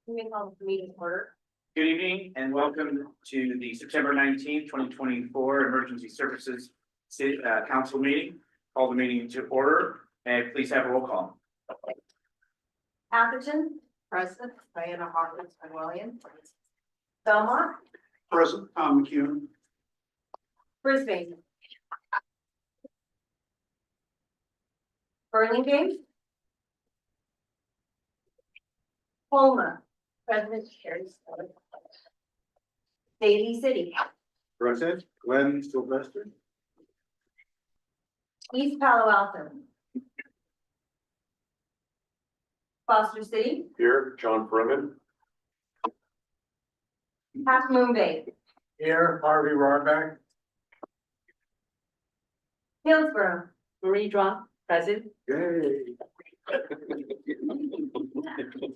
We call the meeting order. Good evening and welcome to the September 19th, 2024 Emergency Services City Council meeting. Call the meeting to order and please have a roll call. Atherton. Present. Diana Hawkins and William. Belmont. Present, Tom McCune. Brisbane. Burlingame. Colma. President Sherry. Daly City. Present, Glenn Sylvester. East Palo Alto. Foster City. Here, John Furman. Half Moon Bay. Here, Harvey Rohrbeck. Hillsborough. Marie Draw. Present. Yay.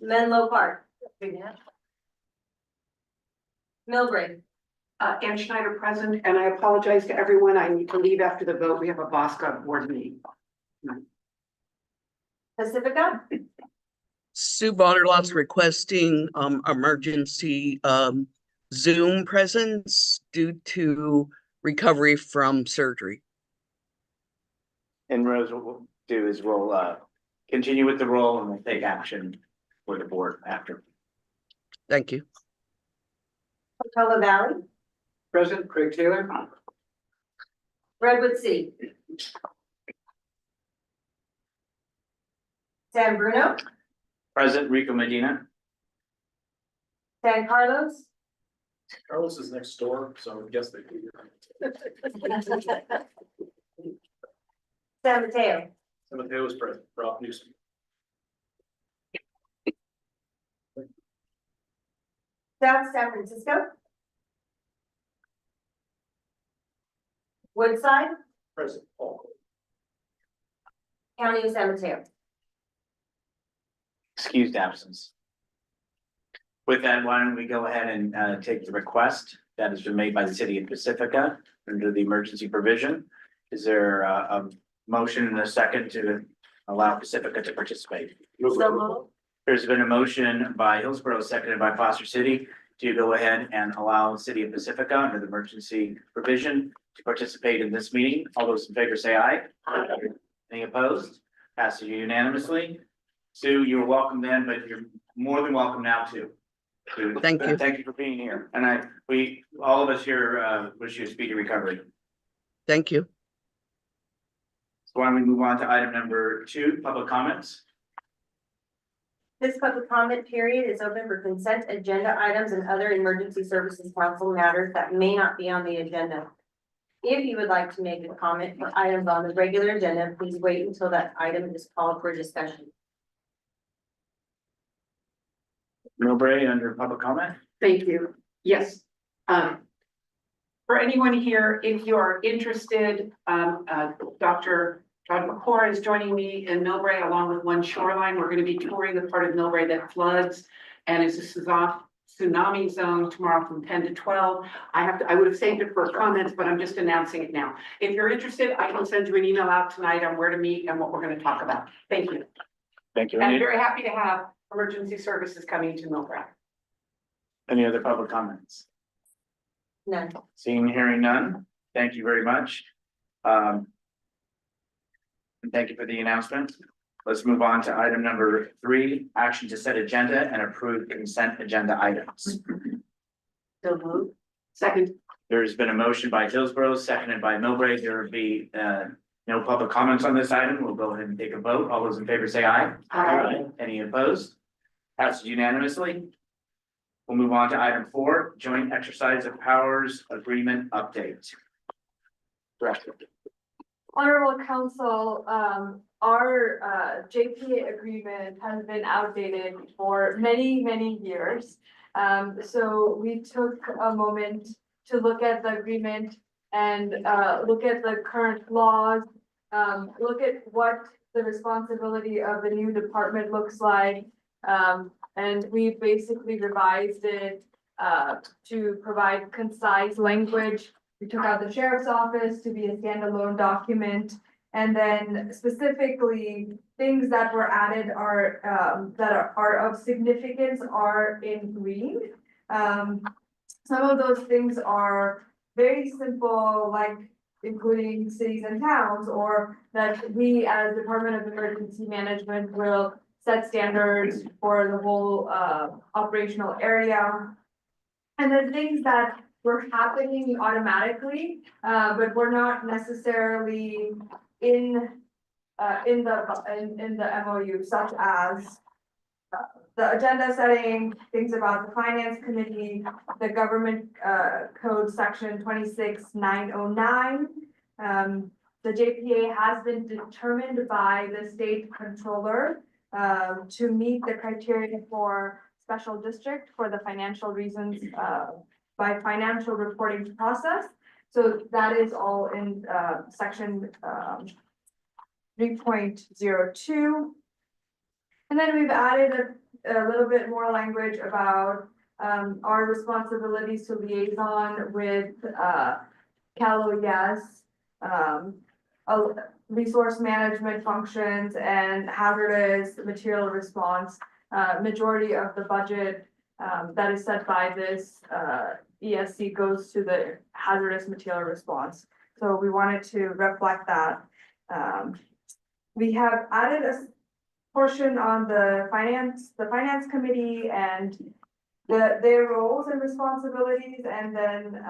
Menlo Park. Millbrae. Ann Schneider present, and I apologize to everyone. I need to leave after the vote. We have a Bosca board meeting. Pacifica. Sue Bonnerlott's requesting emergency Zoom presence due to recovery from surgery. And Rose, what we'll do is we'll continue with the roll and we'll take action for the board after. Thank you. Portola Valley. Present, Craig Taylor. Redwood City. San Bruno. President Rico Medina. San Carlos. Carlos is next door, so I guess they do. San Mateo. San Mateo is present, Rob Newsom. South San Francisco. Woodside. Present, Paul. County of San Mateo. Excused absence. With that, why don't we go ahead and take the request that has been made by the city of Pacifica under the emergency provision. Is there a motion and a second to allow Pacifica to participate? There's been a motion by Hillsborough, seconded by Foster City, to go ahead and allow the city of Pacifica under the emergency provision to participate in this meeting. All those in favor say aye. Aye. Any opposed? Passes unanimously. Sue, you're welcome then, but you're more than welcome now too. Thank you. Thank you for being here. And all of us here wish you a speedy recovery. Thank you. So why don't we move on to item number 2, public comments. This public comment period is open for consent agenda items and other emergency services council matters that may not be on the agenda. If you would like to make a comment for items on the regular agenda, please wait until that item is called for discussion. Millbrae under public comment. Thank you. Yes. For anyone here, if you are interested, Dr. Todd McCord is joining me in Millbrae along with One Shoreline. We're going to be touring the part of Millbrae that floods and is a tsunami zone tomorrow from 10 to 12. I would have saved it for comments, but I'm just announcing it now. If you're interested, I can send you an email out tonight on where to meet and what we're going to talk about. Thank you. Thank you. And I'm very happy to have emergency services coming to Millbrae. Any other public comments? None. Seeing and hearing none. Thank you very much. And thank you for the announcement. Let's move on to item number 3, action to set agenda and approve consent agenda items. So moved. Second. There's been a motion by Hillsborough, seconded by Millbrae. There will be no public comments on this item. We'll go ahead and take a vote. All those in favor say aye. Aye. Any opposed? Passes unanimously. We'll move on to item 4, joint exercise of powers agreement update. Director. Honorable Council, our JPA agreement has been outdated for many, many years. So we took a moment to look at the agreement and look at the current laws, look at what the responsibility of the new department looks like. And we basically revised it to provide concise language. We took out the sheriff's office to be a standalone document, And then specifically, things that were added are, that are of significance are in green. Some of those things are very simple, like including cities and towns, or that we as Department of Emergency Management will set standards for the whole, operational area. And then things that were happening automatically, but were not necessarily in the MOU, such as the agenda setting, things about the finance committee, the government, code section 26909. The JPA has been determined by the state controller, to meet the criteria for special district for the financial reasons, by financial reporting process. So that is all in, section, 3.02. And then we've added a little bit more language about, our responsibilities to liaison with, CalOES, resource management functions and hazardous material response. Majority of the budget, that is set by this, ESC goes to the hazardous material response. So we wanted to reflect that. We have added a portion on the finance committee and their roles and responsibilities, and then,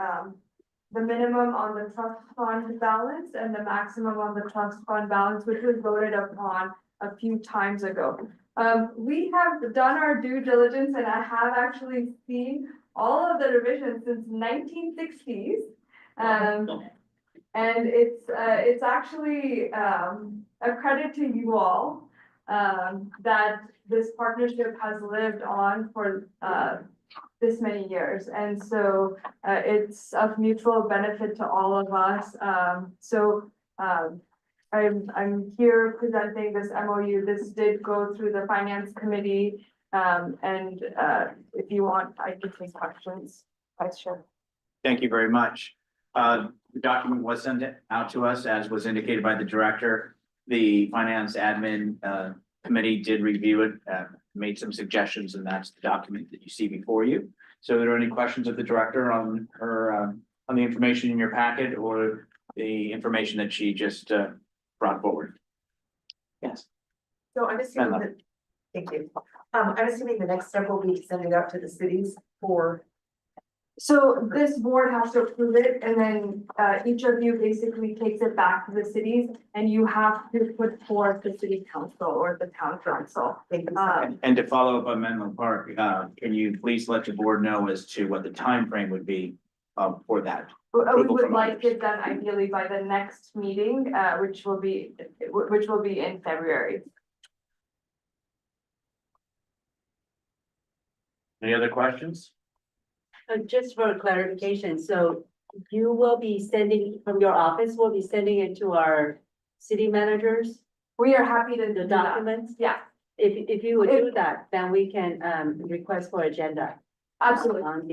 the minimum on the trust fund balance and the maximum on the trust fund balance, which was voted upon a few times ago. We have done our due diligence, and I have actually seen all of the revisions since 1960s. And it's actually, a credit to you all, that this partnership has lived on for, this many years. And so, it's of mutual benefit to all of us. I'm here presenting this MOU. This did go through the finance committee. And, if you want, I can take questions. Vice Chair. Thank you very much. The document was sent out to us, as was indicated by the director. The finance admin committee did review it, made some suggestions, and that's the document that you see before you. So are there any questions of the director on her, on the information in your packet or the information that she just brought forward? Yes. So I'm assuming that, thank you. I'm assuming the next step will be to send it out to the cities for. So this board has to approve it, and then, each of you basically takes it back to the cities, and you have to put forth the city council or the town council. And to follow up on Menlo Park, can you please let the board know as to what the time frame would be for that? We approval would from like others. it done ideally by the next meeting, which will be in February. Any other questions? Just for clarification, so you will be sending, from your office, will be sending it to our city managers, We are happy to the do that. documents? Yeah, If you would do that, then we can request for agenda absolutely. on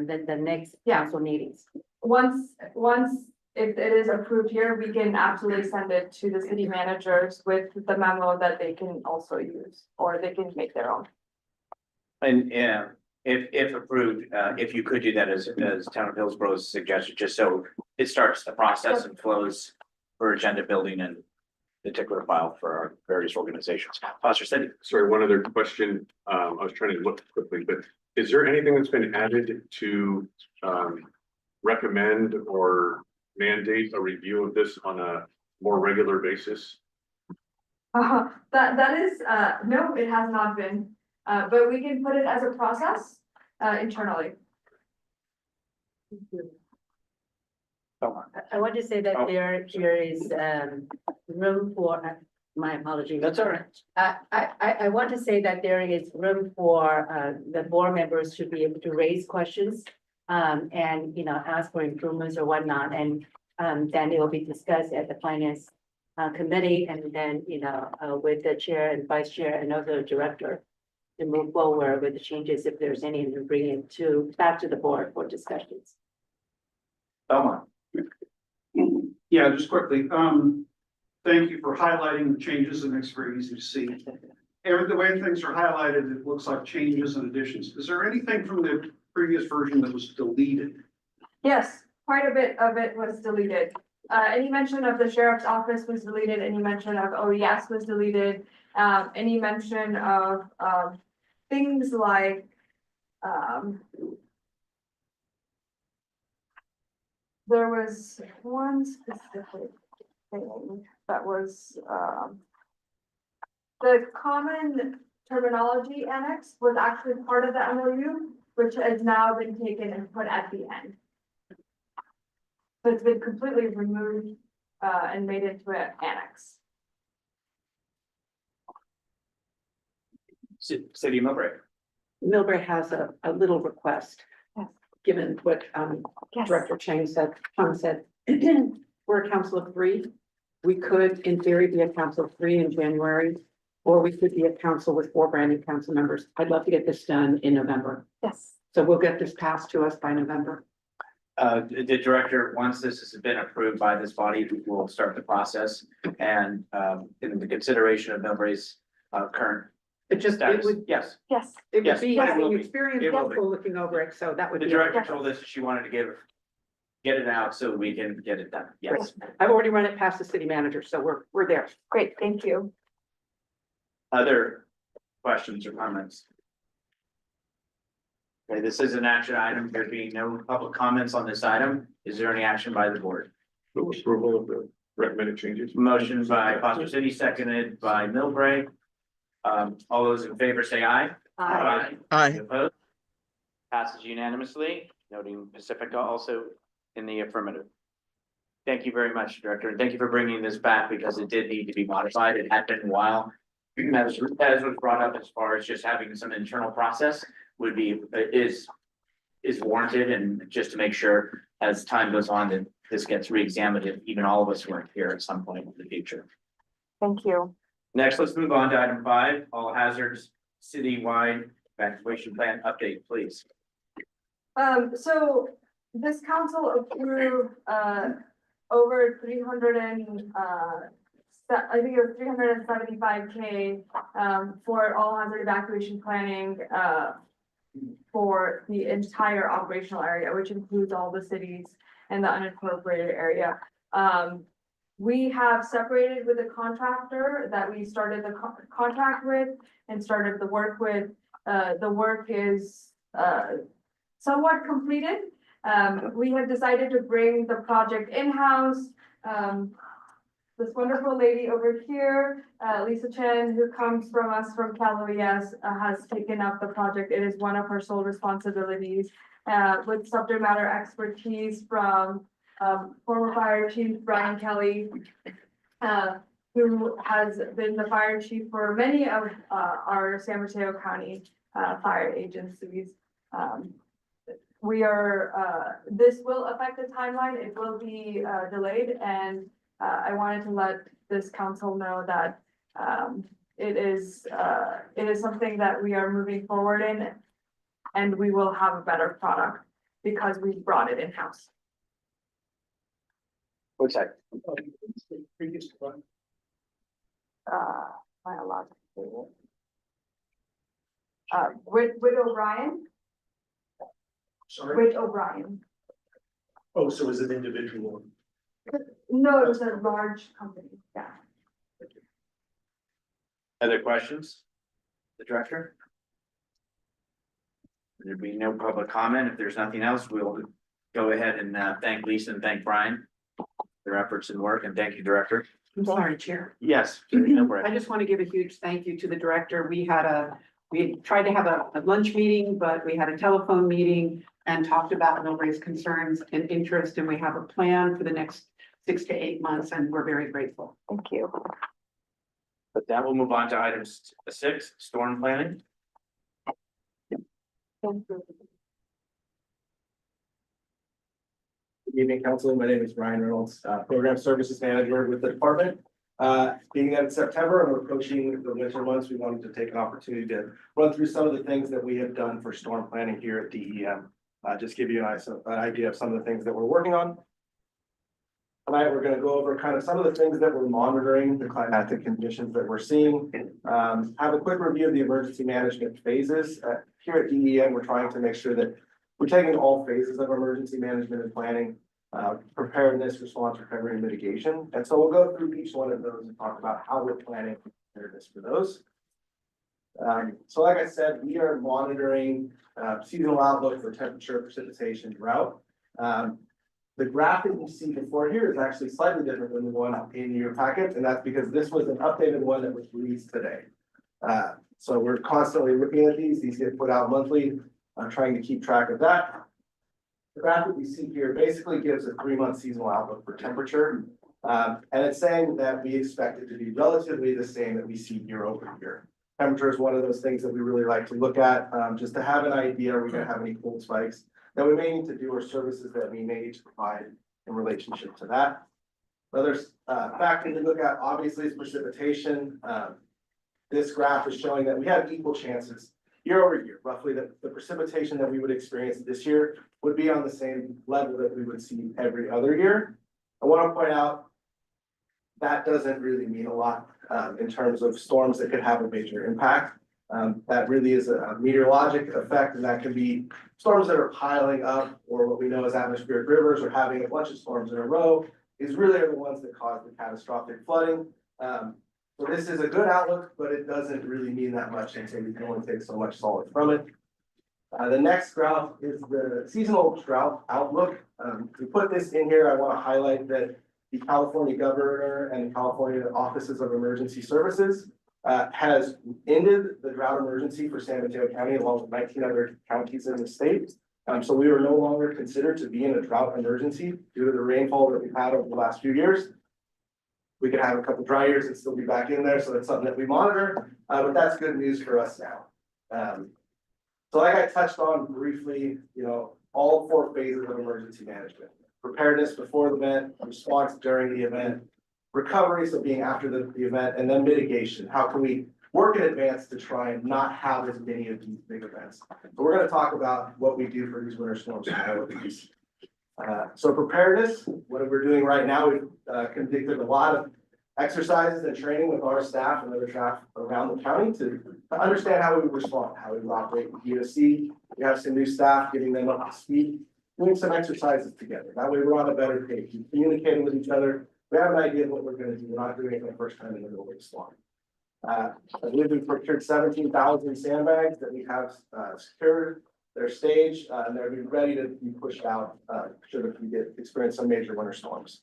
the next Yeah. council meetings. Once if it is approved here, we can absolutely send it to the city managers with the memo that they can also use, or they can make their own. And if approved, if you could do that as Town of Hillsboro's suggested, just so it starts the process and flows for agenda building and the tickler file for our various organizations. Foster City. Sorry, one other question. I was trying to look quickly, but is there anything that's been added to recommend or mandate a review of this on a more regular basis? That is, no, it has not been, but we can put it as a process, internally. I want to say that Oh. there is room for, my apologies. That's all right. I want to say that there is room for the board members to be able to raise questions. And, ask for improvements or whatnot, and then it will be discussed at the finance committee, and then, with the chair and vice chair and also the director. To move forward with the changes, if there's any, and bring it back to the board for discussions. Belmont. Yeah, just quickly, thank you for highlighting the changes, and it's very easy to see. The way things are highlighted, it looks like changes and additions. Is there anything from the previous version that was deleted? Yes, quite a bit of it was deleted. Any mention of the sheriff's office was deleted, any mention of OES was deleted, any mention of, things like, there was one specific thing that was, the common terminology annex was actually part of the MOU, which has now been taken and put at the end. So it's been completely removed, and made into an annex. City of Millbrae. Millbrae has a little request. Yes. Given what, Yes. Director Chang said, Tom said, we're a council of three. We could, in theory, be a council of three in January, or we could be a council with 4 brand new council members. I'd love to get this done in November. Yes. So we'll get this passed to us by November. The director, once this has been approved by this body, we will start the process and, in the consideration of Millbrae's, current It just, it status. would, Yes, Yes. it would Yes, be it will having be. experience It will be. helpful looking over it, so that would the be. director told us she wanted to get it out so we can get it done. Yes. I've already run it past the city manager, so we're there. Great, thank you. Other questions or comments? Okay, this is an action item. There being no public comments on this item. Is there any action by the board? Move approval of the recommended changes. Motion by Foster City, seconded by Millbrae. All those in favor say aye. Aye. Opposed? Passes unanimously, noting Pacifica also in the affirmative. Thank you very much, Director, and thank you for bringing this back because it did need to be modified. It had been a while. As was brought up, as far as just having some internal process would be, is warranted, and just to make sure as time goes on that this gets re-examined, if even all of us weren't here at some point in the future. Thank you. Next, let's move on to item 5, all hazards citywide evacuation plan update, please. So this council approved, over 300 and, I think it was 375K, for all hazard evacuation planning, for the entire operational area, which includes all the cities and the unincorporated area. We have separated with a contractor that we started the contract with and started the work with. The work is, somewhat completed. We have decided to bring the project in-house. This wonderful lady over here, Lisa Chen, who comes from us from Cal OES, has taken up the project. It is one of her sole responsibilities, with subject matter expertise from, former fire chief Brian Kelly, who has been the fire chief for many of, our San Mateo County, fire agencies. We are, this will affect the timeline. It will be, delayed, and I wanted to let this council know that it is something that we are moving forward in, and we will have a better product because we brought it in-house. What's that? Previous one. Am I allowed to say it? With O'Brien, Sorry. with O'Brien. Oh, so is it individual? No, it was a large company, yeah. Other questions? The director? There be no public comment. If there's nothing else, we'll go ahead and thank Lisa and thank Brian for their efforts and work, and thank you, Director. I'm sorry, Chair. Yes. No worries. I just want to give a huge thank you to the director. We tried to have a lunch meeting, but we had a telephone meeting and talked about Millbrae's concerns and interest, and we have a plan for the next 6 to 8 months, and we're very grateful. Thank you. But that will move on to items 6, storm planning. Thank you. Good evening, council. My name is Ryan Reynolds, Program Services Manager with the department. Being that it's September and we're approaching the winter months, we wanted to take an opportunity to run through some of the things that we have done for storm planning here at DEM. Just give you an idea of some of the things that we're working on. Tonight, we're gonna go over kind of some of the things that we're monitoring, the climatic conditions that we're seeing. Have a quick review of the emergency management phases. Here at DEM, we're trying to make sure that we're taking all phases of emergency management and planning, preparedness, response, recovery, and mitigation. And so we'll go through each one of those and talk about how we're planning preparedness for those. So like I said, we are monitoring seasonal outlook for temperature, precipitation, drought. The graph that you see before here is actually slightly different than the one in your packet, and that's because this was an updated one that was released today. So we're constantly looking at these get put out monthly. I'm trying to keep track of that. The graph that we see here basically gives a 3-month seasonal outlook for temperature. And it's saying that we expect it to be relatively the same that we see year over year. Temperature is one of those things that we really like to look at, just to have an idea, are we gonna have any cold spikes that we may need to do, or services that we may need to provide in relationship to that. Another factor to look at, obviously, is precipitation. This graph is showing that we have equal chances year over year. Roughly the precipitation that we would experience this year would be on the same level that we would see every other year. I want to point out that doesn't really mean a lot in terms of storms that could have a major impact. That really is a meteorologic effect, and that can be storms that are piling up, or what we know as atmospheric rivers, or having a bunch of storms in a row is really are the ones that cause the catastrophic flooding. So this is a good outlook, but it doesn't really mean that much until you can only take so much solid from it. The next graph is the seasonal drought outlook. To put this in here, I want to highlight that the California governor and the California Offices of Emergency Services has ended the drought emergency for San Mateo County along with 19 other counties in the state. So we are no longer considered to be in a drought emergency due to the rainfall that we've had over the last few years. We could have a couple dry years and still be back in there, so that's something that we monitor, but that's good news for us now. So like I touched on briefly, all 4 phases of emergency management: preparedness before the event, response during the event, recovery, so being after the event, and then mitigation. How can we work in advance to try and not have as many of these big events? So we're going to talk about what we do for these winter storms. So preparedness, what we're doing right now, we've conducted a lot of exercises and training with our staff and other staff around the county to understand how we would respond, how we would operate with EOC. We have some new staff, getting them up to speed, doing some exercises together. That way we're on a better page, communicating with each other. We have an idea of what we're going to do. We're not doing it for the first time in the middle of the storm. I believe we've procured 17,000 sandbags that we have secured. They're staged and they're ready to be pushed out should we experience some major winter storms.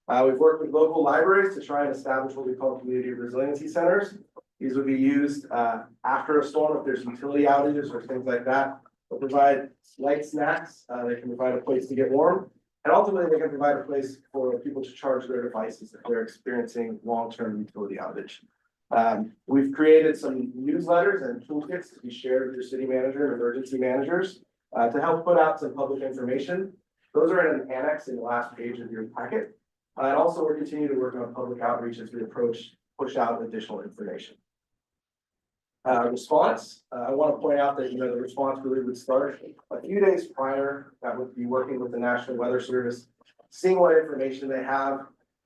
We've worked with local libraries to try and establish what we call community resiliency centers. These would be used after a storm if there's utility outages or things like that. They'll provide light snacks. They can provide a place to get warm. And ultimately, they can provide a place for people to charge their devices if they're experiencing long-term utility outage. We've created some newsletters and toolkits to be shared with your city manager and emergency managers to help put out some public information. Those are in an annex in the last page of your packet. And also we're continuing to work on public outreach as we push out additional information. Response, I want to point out that, the response really would start a few days prior. That would be working with the National Weather Service, seeing what information they have.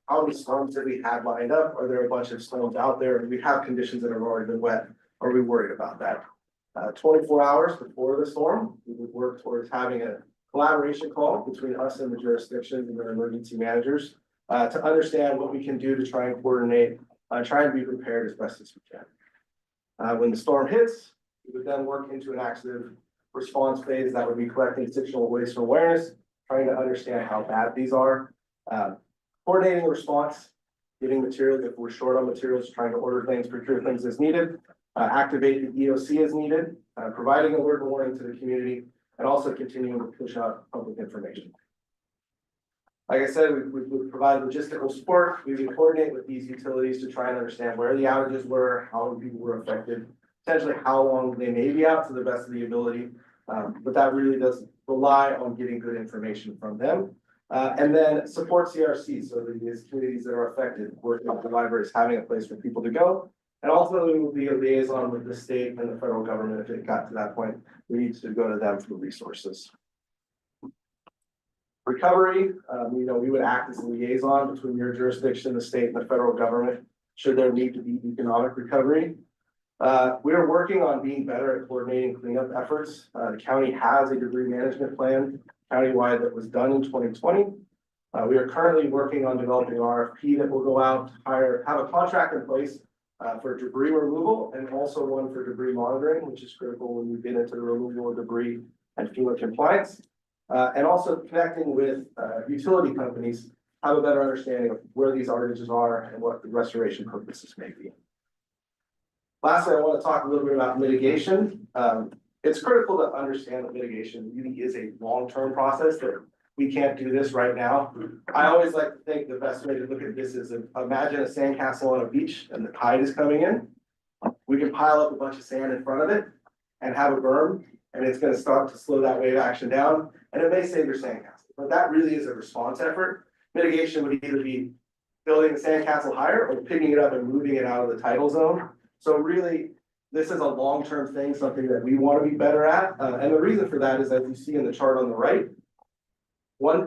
How many storms that we had lined up? Are there a bunch of storms out there? And we have conditions that have already been wet. Are we worried about that? 24 hours before the storm, we would work towards having a collaboration call between us and the jurisdictions and their emergency managers to understand what we can do to try and coordinate, try and be prepared as best as we can. When the storm hits, we would then work into an active response phase that would be collecting situational waste awareness, trying to understand how bad these are. Coordinating response, getting materials if we're short on materials, trying to order things, procure things as needed, activate the EOC as needed, providing alert and warning to the community, and also continuing to push out public information. Like I said, we provide logistical support. We would coordinate with these utilities to try and understand where the outages were, how people were affected, potentially how long they may be out to the best of the ability. But that really does rely on getting good information from them. And then support CRC, so these communities that are affected, working with the libraries, having a place for people to go. And ultimately, we'll be a liaison with the state and the federal government. If it got to that point, we need to go to them for resources. Recovery, we would act as a liaison between your jurisdiction, the state and the federal government, should there need to be economic recovery. We are working on being better at coordinating cleanup efforts. The county has a debris management plan countywide that was done in 2020. We are currently working on developing an RFP that will go out, have a contract in place for debris removal and also one for debris monitoring, which is critical when we get into the removal of debris and FEMA compliance. And also connecting with utility companies, have a better understanding of where these artages are and what the restoration purposes may be. Lastly, I want to talk a little bit about mitigation. It's critical to understand that mitigation really is a long-term process, that we can't do this right now. I always like to think the best way to look at this is imagine a sandcastle on a beach and the tide is coming in. We can pile up a bunch of sand in front of it and have a berm, and it's going to start to slow that wave action down, and it may save your sandcastle. But that really is a response effort. Mitigation would either be building the sandcastle higher or picking it up and moving it out of the tidal zone. So really, this is a long-term thing, something that we want to be better at. And the reason for that is, as you see in the chart on the right,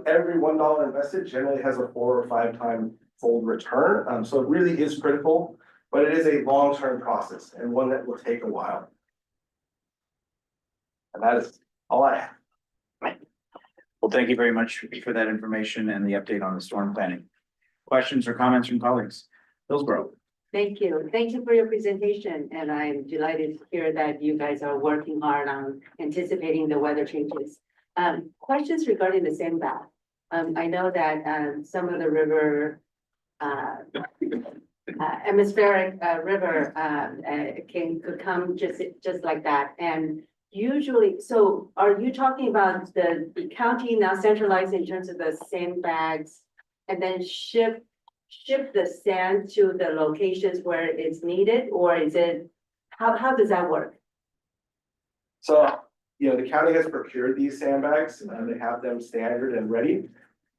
every $1 invested generally has a 4 or 5 time fold return. So it really is critical, but it is a long-term process and one that will take a while. And that is all I have. Well, thank you very much for that information and the update on the storm planning. Questions or comments from colleagues? Hillsborough. Thank you. Thank you for your presentation, and I'm delighted to hear that you guys are working hard on anticipating the weather changes. Questions regarding the sandbag. I know that some of the river, atmospheric river could come just like that. And usually, so are you talking about the county now centralized in terms of the sandbags and then ship the sand to the locations where it's needed, or is it, how does that work? So, the county has procured these sandbags and they have them standard and ready.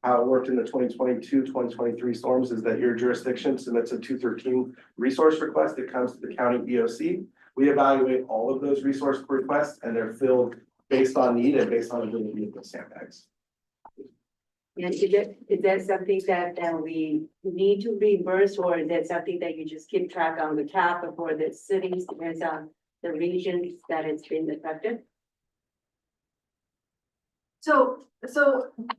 How it worked in the 2022, 2023 storms is that your jurisdiction submits a 213 resource request that comes to the county EOC. We evaluate all of those resource requests and they're filled based on need and based on ability of the sandbags. And is that something that we need to reimburse, or is that something that you just keep track on the cap for the cities, depends on the regions that it's been affected? So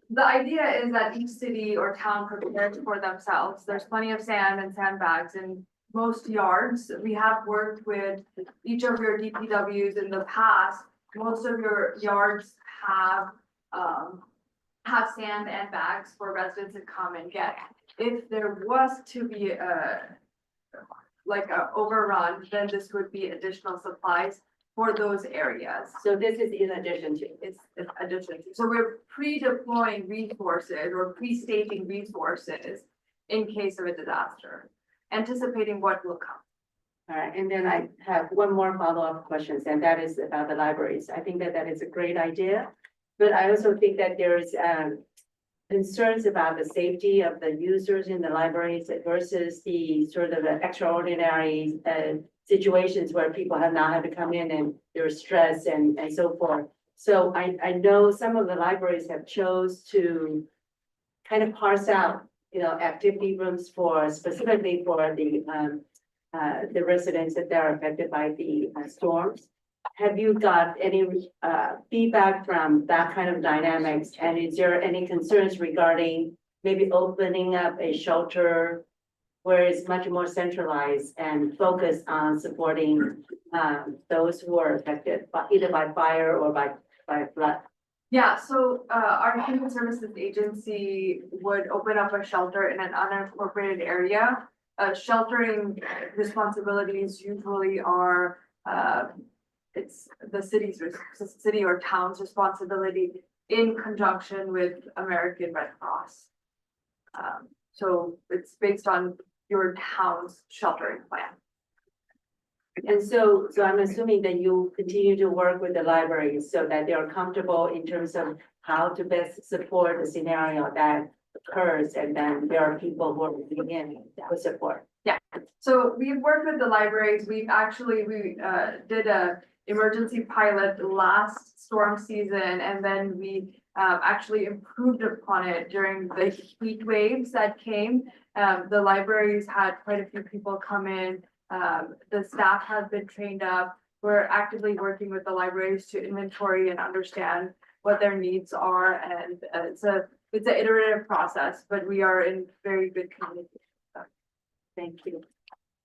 the idea is that each city or town prepares for themselves. There's plenty of sand and sandbags in most yards. We have worked with each of your DPWs in the past. Most of your yards have sand and bags for residents to come and get. If there was to be like a overrun, then this would be additional supplies for those areas. So this is in addition to. It's addition to. So we're pre-deploying resources or pre-staging resources in case of a disaster, anticipating what will come. All right, and then I have one more follow-up questions, and that is about the libraries. I think that is a great idea, but I also think that there's concerns about the safety of the users in the libraries versus the sort of extraordinary situations where people have not had to come in and there's stress and so forth. So I know some of the libraries have chose to kind of parse out, activity rooms specifically for the residents that are affected by the storms. Have you got any feedback from that kind of dynamics? And is there any concerns regarding maybe opening up a shelter where it's much more centralized and focused on supporting those who are affected either by fire or by flood? Yeah, so our human services agency would open up a shelter in an unincorporated area. Sheltering responsibilities usually are it's the city or town's responsibility in conjunction with American Red Cross. So it's based on your town's sheltering plan. And so I'm assuming that you continue to work with the libraries so that they are comfortable in terms of how to best support the scenario that occurs, and then there are people who are moving in with support. Yeah, so we've worked with the libraries. We did a emergency pilot last storm season, and then we actually improved upon it during the heat waves that came. The libraries had quite a few people come in. The staff have been trained up. We're actively working with the libraries to inventory and understand what their needs are. And it's an iterative process, but we are in very good communication. Thank you.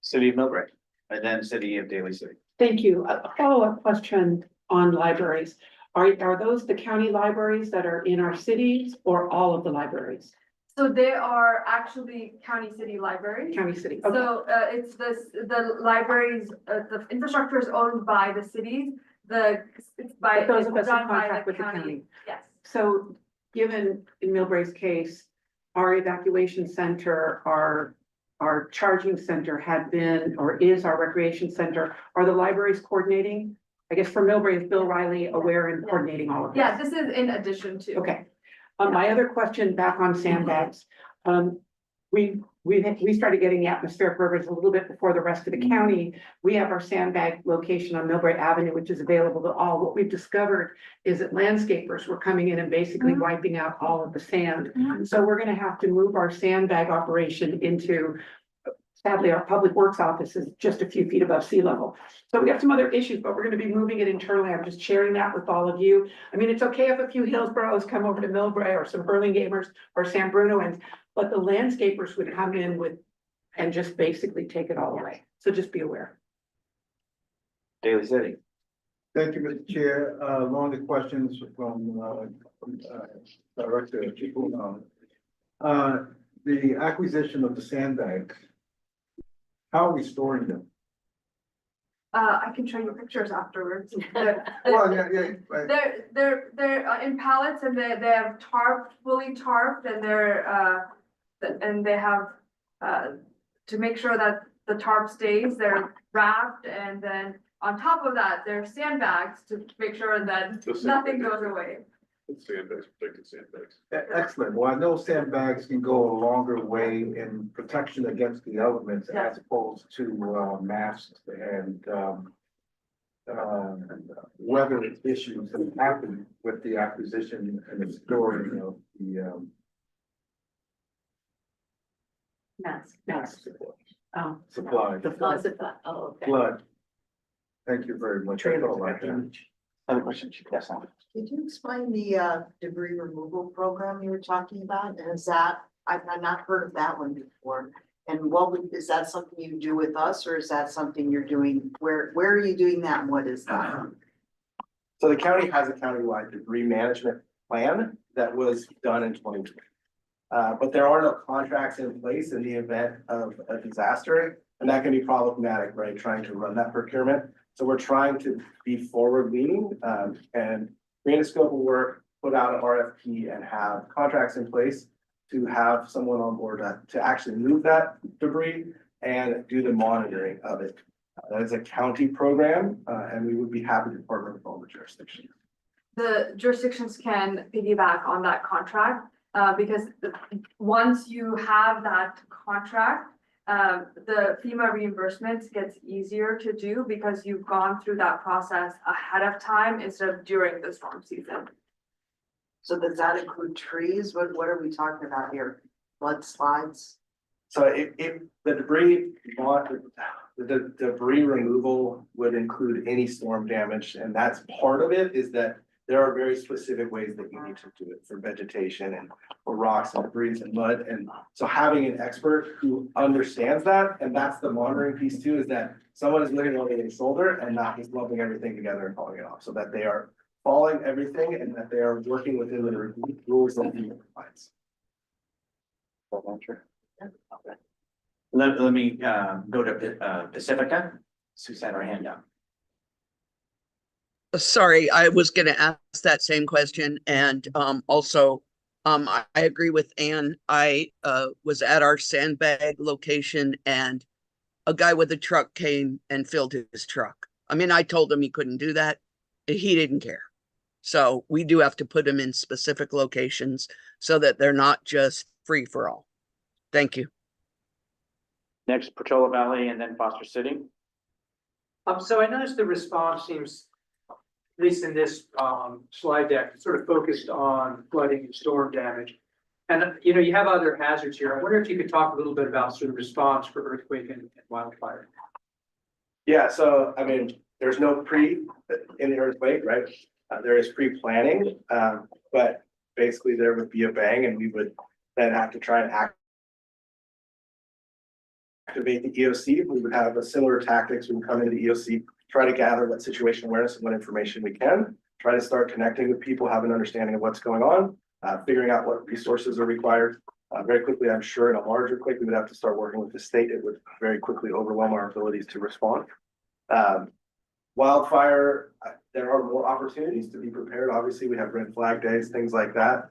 City of Millbrae, and then City of Daly City. Thank you. A follow-up question on libraries. Are those the county libraries that are in our cities or all of the libraries? So they are actually county city libraries. County city, okay. So it's the libraries, the infrastructure is owned by the cities, it's by. But those of us who run by contract with the county. Yes. So given in Millbrae's case, our evacuation center, our charging center had been, or is our recreation center, are the libraries coordinating? I guess for Millbrae, is Bill Riley aware and coordinating all of this? Yeah, this is in addition to. Okay. My other question back on sandbags. We started getting the atmospheric rivers a little bit before the rest of the county. We have our sandbag location on Millbrae Avenue, which is available to all. What we've discovered is that landscapers were coming in and basically wiping out all of the sand. So we're gonna have to move our sandbag operation into, sadly, our public works office is just a few feet above sea level. So we have some other issues, but we're gonna be moving it internally. I'm just sharing that with all of you. I mean, it's okay if a few Hillsboroughs come over to Millbrae or some Burlinghamers or San Brunoans, but the landscapers would come in with and just basically take it all away. So just be aware. Daly City. Thank you, Mr. Chair. Along the questions from Director Chikun. The acquisition of the sandbags, how are we storing them? I can show you pictures afterwards. Well, yeah, right. They're in pallets and they have fully tarped, and they have, to make sure that the tarp stays, they're wrapped, and then on top of that, there's sandbags to make sure that nothing goes away. Sandbags, protected sandbags. Excellent. Well, I know sandbags can go a longer way in protection against the elements as opposed to masks and weather issues that happen with the acquisition and the storing of the Mask. Oh. supplies. Okay. Flood. Thank you very much. That's all I have. Other questions? Yes, Alan. Did you explain the debris removal program you were talking about? And is that, I've not heard of that one before. And is that something you do with us, or is that something you're doing? Where are you doing that and what is that? So the county has a countywide debris management plan that was done in 2020. But there are no contracts in place in the event of a disaster, and that can be problematic, right? Trying to run that procurement. So we're trying to be forward leaning and create a scope of work, put out an RFP, and have contracts in place to have someone on board to actually move that debris and do the monitoring of it. That is a county program, and we would be happy to partner with all the jurisdictions. The jurisdictions can piggyback on that contract, because once you have that contract, the FEMA reimbursements gets easier to do because you've gone through that process ahead of time instead of during the storm season. So does that include trees? What are we talking about here? Mudslides? So if the debris, the debris removal would include any storm damage, and that's part of it, is that there are very specific ways that you need to do it for vegetation and for rocks and debris and mud. And so having an expert who understands that, and that's the monitoring piece too, is that someone is looking over their shoulder and not just lumping everything together and calling it off, so that they are following everything and that they are working within the rules of the compliance. Let me go to Pacifica. Sue had her hand up. Sorry, I was gonna ask that same question, and also I agree with Ann. I was at our sandbag location and a guy with a truck came and filled his truck. I mean, I told him he couldn't do that. He didn't care. So we do have to put them in specific locations so that they're not just free for all. Thank you. Next, Portola Valley and then Foster City. So I noticed the response seems at least in this slide deck, it's sort of focused on flooding and storm damage. And, you know, you have other hazards here. I wonder if you could talk a little bit about sort of response for earthquake and wildfire. Yeah, so I mean, there's no pre in the earthquake, right? There is pre-planning, but basically there would be a bang and we would then have to try and activate the EOC. We would have a similar tactics. We would come into the EOC, try to gather what situation awareness and what information we can, try to start connecting with people, have an understanding of what's going on, figuring out what resources are required. Very quickly, I'm sure in a larger quake, we would have to start working with the state. It would very quickly overwhelm our abilities to respond. Wildfire, there are more opportunities to be prepared. Obviously, we have red flag days, things like that.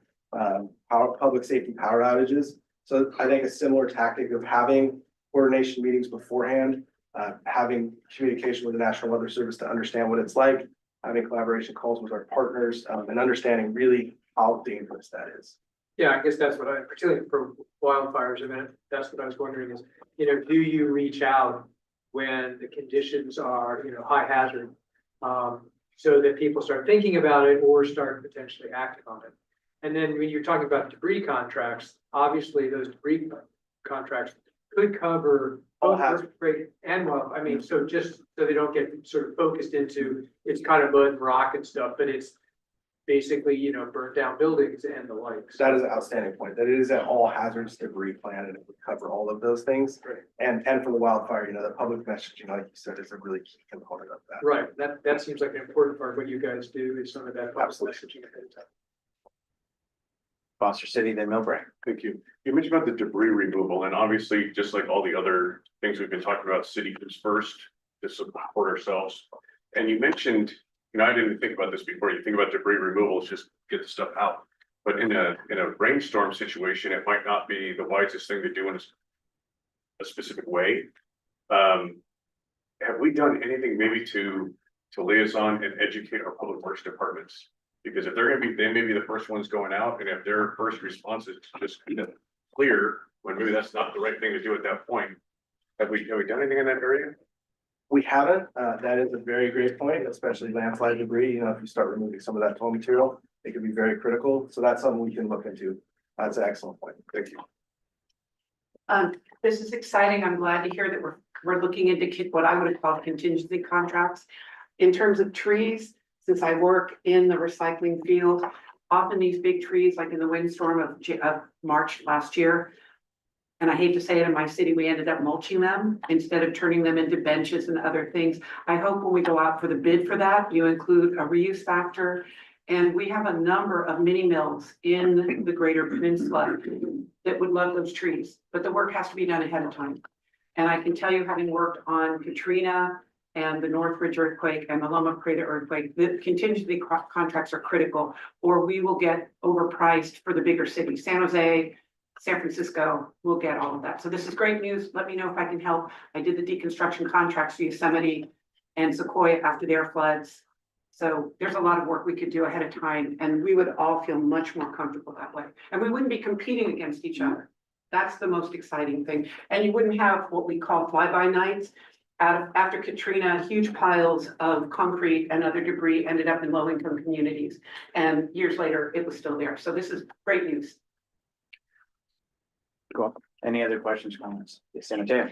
Public safety power outages. So I think a similar tactic of having coordination meetings beforehand, having communication with the National Weather Service to understand what it's like, having collaboration calls with our partners, and understanding really how dangerous that is. Yeah, I guess that's what particularly for wildfires, I mean, that's what I was wondering is, you know, do you reach out when the conditions are, you know, high hazard? So that people start thinking about it or start potentially acting on it. And then when you're talking about debris contracts, obviously those debris contracts could cover both earthquake and wildfire. I mean, so just so they don't get sort of focused into, it's kind of mud and rock and stuff, but it's basically, you know, burnt down buildings and the likes. That is an outstanding point, that it is an all hazards debris plan and it would cover all of those things. Right. And for the wildfire, you know, the public messaging, like you said, is a really key component of that. Right, that seems like an important part of what you guys do is some of that public messaging ahead of time. Foster City, then Millbrae. Thank you. You mentioned about the debris removal, and obviously, just like all the other things we've been talking about, city comes first to support ourselves. And you mentioned, you know, I didn't think about this before. You think about debris removal, it's just get the stuff out. But in a rainstorm situation, it might not be the wisest thing to do in a specific way. Have we done anything maybe to liaison and educate our public works departments? Because if they're gonna be, they may be the first ones going out, and if their first response is just, you know, clear, when maybe that's not the right thing to do at that point. Have we done anything in that area? We haven't, that is a very great point, especially landslide debris. You know, if you start removing some of that toll material, it could be very critical. So that's something we can look into. That's an excellent point. Thank you. This is exciting. I'm glad to hear that we're looking into what I would call contingency contracts. In terms of trees, since I work in the recycling field, often these big trees, like in the windstorm of March last year, and I hate to say it, in my city, we ended up mulching them instead of turning them into benches and other things. I hope when we go out for the bid for that, you include a reuse factor. And we have a number of mini mills in the greater peninsula that would love those trees, but the work has to be done ahead of time. And I can tell you, having worked on Katrina and the Northridge earthquake and the Loma Prieta earthquake, the contingency contracts are critical, or we will get overpriced for the bigger cities. San Jose, San Francisco will get all of that. So this is great news. Let me know if I can help. I did the deconstruction contracts for Yosemite and Sequoia after their floods. So there's a lot of work we could do ahead of time, and we would all feel much more comfortable that way. And we wouldn't be competing against each other. That's the most exciting thing. And you wouldn't have what we call fly-by nights. After Katrina, huge piles of concrete and other debris ended up in low-income communities. And years later, it was still there. So this is great news. Cool. Any other questions, comments? Yes, San Mateo.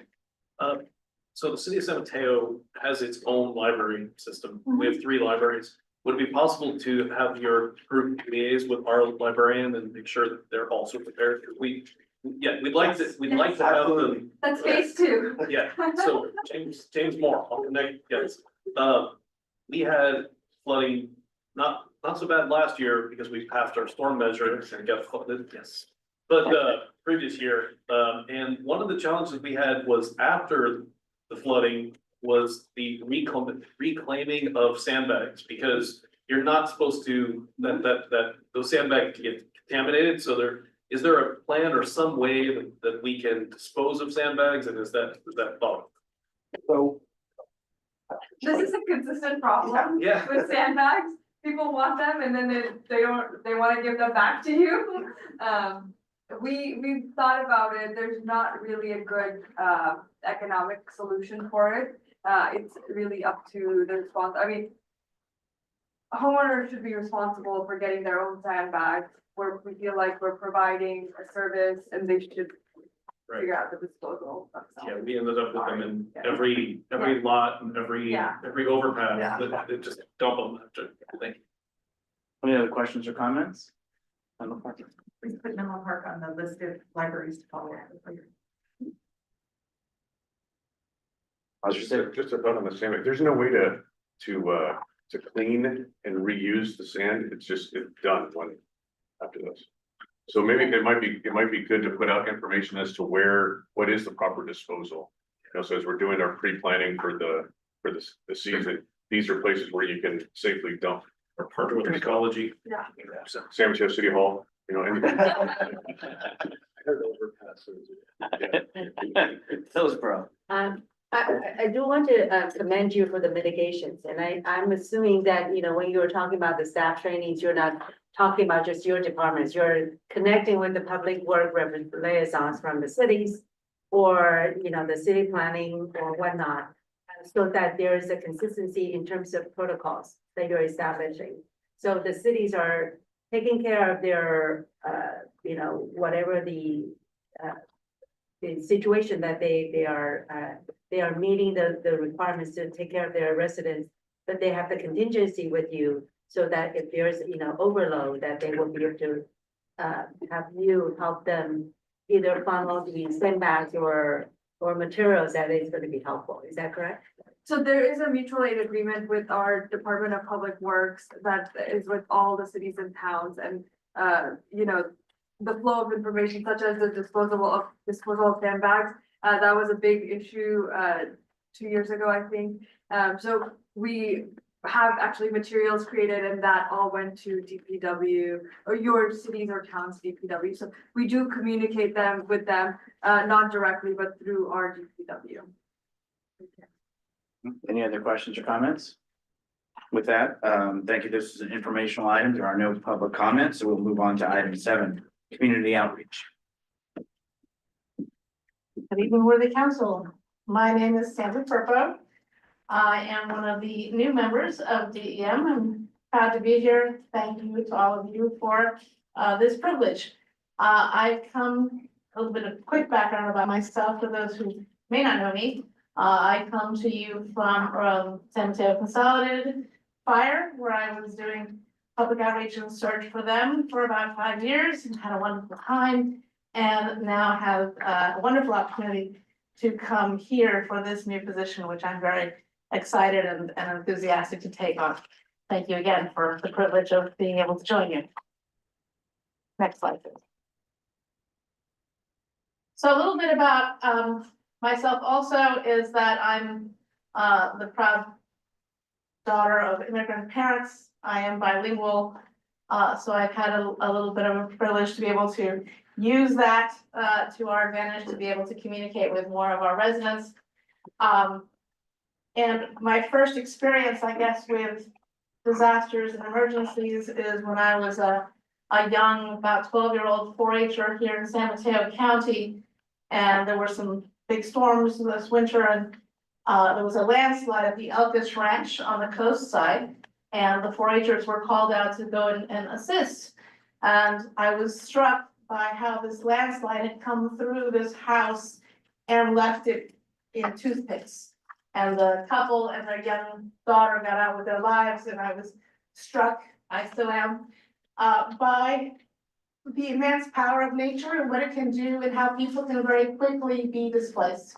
So the city of San Mateo has its own library system. We have 3 libraries. Would it be possible to have your group liaise with our librarian and make sure that they're also prepared? We'd like to have them. That's phase 2. Yeah, so James Moore, I'll connect, yes. We had flooding, not so bad last year because we passed our storm measures and got flooded, yes. But previous year, and one of the challenges we had was after the flooding was the reclaiming of sandbags, because you're not supposed to, that those sandbags get contaminated. So is there a plan or some way that we can dispose of sandbags, and is that thought? So This is a consistent problem Yeah. with sandbags. People want them and then they want to give them back to you. We've thought about it. There's not really a good economic solution for it. It's really up to the response. I mean, homeowners should be responsible for getting their own sandbags, where we feel like we're providing a service and they should figure out the disposal themselves. Yeah, we ended up with them in Yeah. every lot and Yeah. every overpass, Yeah. that just dump them after, thank you. Any other questions or comments? Please put Menlo Park on the list of libraries to follow. Just a thought on the sand, there's no way to clean and reuse the sand, it's done when, after this. So maybe it might be good to put out information as to what is the proper disposal. You know, so as we're doing our pre-planning for the season, these are places where you can safely dump. Or partner with ecology. Yeah. San Mateo City Hall, you know, and Hillsborough. I do want to commend you for the mitigations, and I'm assuming that, you know, when you were talking about the staff trainings, you're not talking about just your departments, you're connecting with the public work liaisons from the cities or, you know, the city planning or whatnot, so that there is a consistency in terms of protocols that you're establishing. So the cities are taking care of their, you know, whatever the situation that they are meeting the requirements to take care of their residents, but they have the contingency with you so that if there's, you know, overload, that they will be able to have you help them either funnel the sandbags or materials that is going to be helpful. Is that correct? So there is a mutual aid agreement with our Department of Public Works that is with all the cities and towns, and you know, the flow of information such as the disposal of sandbags, that was a big issue 2 years ago, I think. So we have actually materials created, and that all went to DPW or your cities or towns DPW. So we do communicate with them, not directly, but through our DPW. Any other questions or comments? With that, thank you. This is an informational item. There are no public comments, so we'll move on to item 7, community outreach. Good evening, worthy council. My name is Sandra Purpo. I am one of the new members of DEM. I'm proud to be here. Thank you to all of you for this privilege. I've come, a little bit of quick background about myself for those who may not know me. I come to you from San Mateo Consolidated Fire, where I was doing public outreach and search for them for about 5 years and had a wonderful time. And now have a wonderful opportunity to come here for this new position, which I'm very excited and enthusiastic to take on. Thank you again for the privilege of being able to join you. Next slide, please. So a little bit about myself also is that I'm the proud daughter of immigrant parents. I am bilingual, so I've had a little bit of a privilege to be able to use that to our advantage to be able to communicate with more of our residents. And my first experience, I guess, with disasters and emergencies is when I was a young, about 12-year-old 4-H'er here in San Mateo County. And there were some big storms this winter, and there was a landslide at the Elkis Ranch on the coast side. And the 4-H'ers were called out to go and assist. And I was struck by how this landslide had come through this house and left it in toothpicks. And the couple and their young daughter got out with their lives, and I was struck, I still am, by the immense power of nature and what it can do and how people can very quickly be displaced.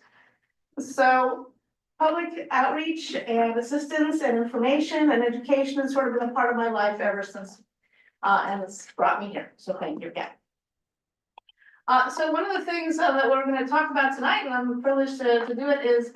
So public outreach and assistance and information and education has sort of been a part of my life ever since, and it's brought me here. So thank you again. So one of the things that we're going to talk about tonight, and I'm privileged to do it, is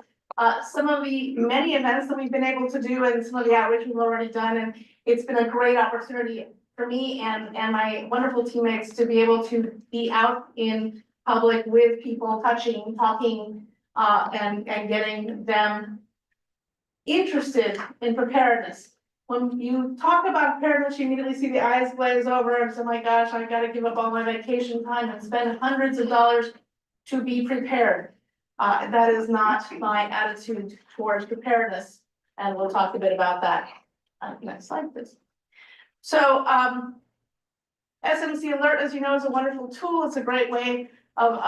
some of the many events that we've been able to do and some of the outreach we've already done. And it's been a great opportunity for me and my wonderful teammates to be able to be out in public with people, touching, talking, and getting them interested in preparedness. When you talk about preparedness, you immediately see the eyes glaze over and say, oh my gosh, I've got to give up all my vacation time and spend hundreds of dollars to be prepared. That is not my attitude towards preparedness. And we'll talk a bit about that. Next slide, please. So, SMC Alert, as you know, is a wonderful tool. It's a great way of,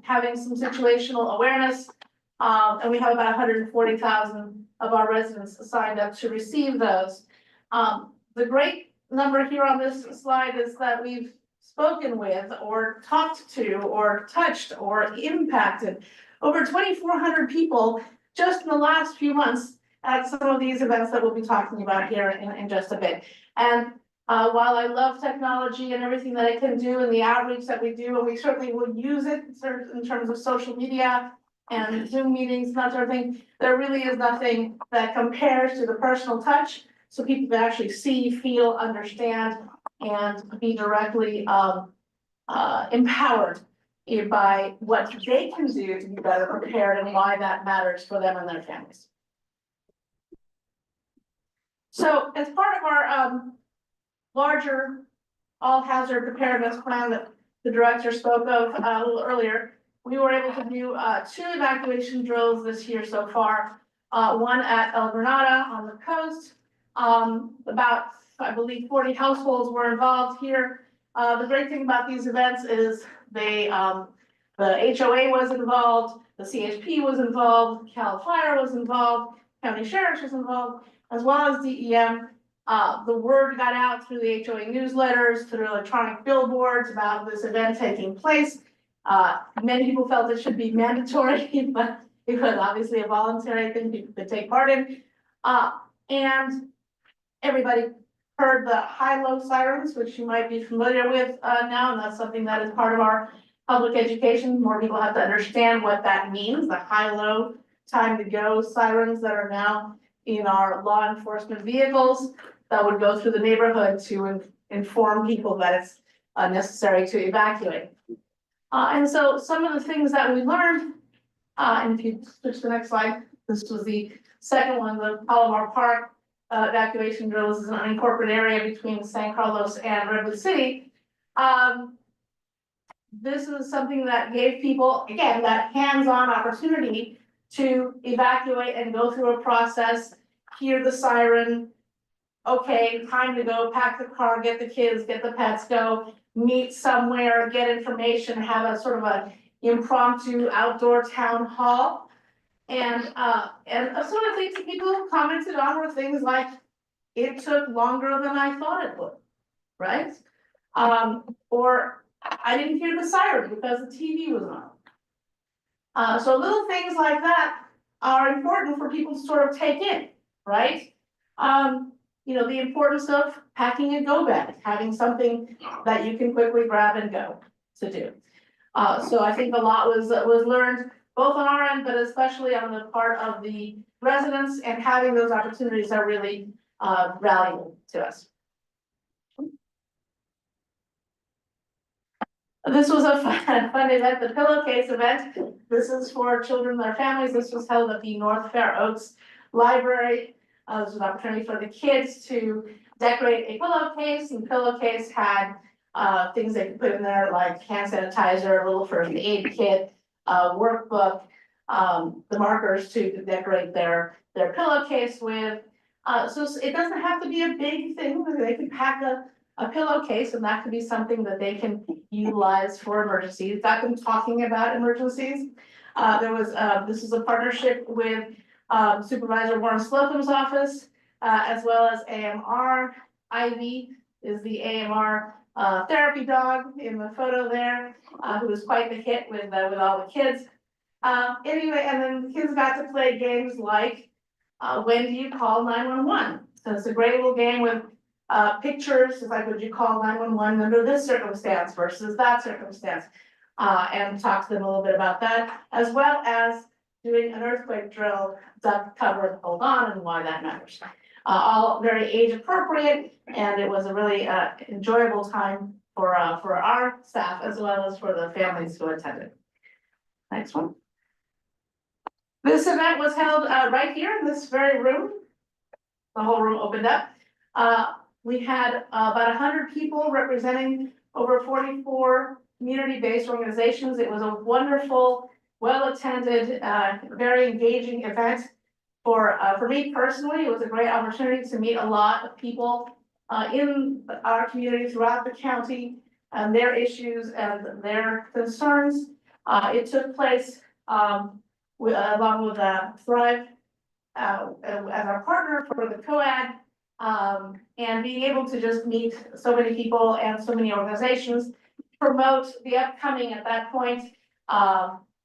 having some situational awareness. And we have about 140,000 of our residents signed up to receive those. The great number here on this slide is that we've spoken with or talked to or touched or impacted over 2,400 people just in the last few months at some of these events that we'll be talking about here in just a bit. And while I love technology and everything that it can do and the outreach that we do, and we certainly would use it in terms of social media and Zoom meetings and that sort of thing, there really is nothing that compares to the personal touch. So people can actually see, feel, understand, and be directly empowered by what they can do to be better prepared and why that matters for them and their families. So as part of our larger all-hazard preparedness plan that the director spoke of a little earlier, we were able to do 2 evacuation drills this year so far. One at El Granada on the coast. About, I believe, 40 households were involved here. The great thing about these events is they, the HOA was involved, the CHP was involved, CAL FIRE was involved, County Sheriff was involved, as well as DEM. The word got out through the HOA newsletters, through electronic billboards about this event taking place. Many people felt it should be mandatory, but it was obviously a voluntary thing people could take part in. And everybody heard the high-low sirens, which you might be familiar with now, and that's something that is part of our public education. More people have to understand what that means, the high-low time to go sirens that are now in our law enforcement vehicles that would go through the neighborhood to inform people that it's necessary to evacuate. And so some of the things that we learned, and if you switch to the next slide, this was the second one, the Palomar Park evacuation drills is an unincorporated area between San Carlos and Redwood City. This is something that gave people, again, that hands-on opportunity to evacuate and go through a process, hear the siren. Okay, time to go, pack the car, get the kids, get the pets, go meet somewhere, get information, have a sort of a impromptu outdoor town hall. And some of the things that people commented on were things like, it took longer than I thought it would, right? Or I didn't hear the siren because the TV was on. So little things like that are important for people to sort of take in, right? You know, the importance of packing a go bag, having something that you can quickly grab and go to do. So I think a lot was learned both on our end, but especially on the part of the residents, and having those opportunities are really valuable to us. This was a fun event, the pillowcase event. This is for children and their families. This was held at the North Fair Oaks Library. This was an opportunity for the kids to decorate a pillowcase, and the pillowcase had things they could put in there like hand sanitizer, a little first aid kit, workbook, the markers to decorate their pillowcase with. So it doesn't have to be a big thing. They can pack a pillowcase, and that could be something that they can utilize for emergencies. Got them talking about emergencies. This is a partnership with Supervisor Warren Slocum's office, as well as AMR. Ivy is the AMR therapy dog in the photo there, who was quite the hit with all the kids. Anyway, and then the kids got to play games like, when do you call 911? So it's a great little game with pictures, like, would you call 911 under this circumstance versus that circumstance? And talk to them a little bit about that, as well as doing an earthquake drill, duck, cover, and hold on, and why that matters. All very age appropriate, and it was a really enjoyable time for our staff as well as for the families who attended. Next one. This event was held right here in this very room. The whole room opened up. We had about 100 people representing over 44 community-based organizations. It was a wonderful, well-attended, very engaging event. For me personally, it was a great opportunity to meet a lot of people in our community throughout the county and their issues and their concerns. It took place, along with, Thrive, as our partner for the COAD. And being able to just meet so many people and so many organizations, promote the upcoming, at that point,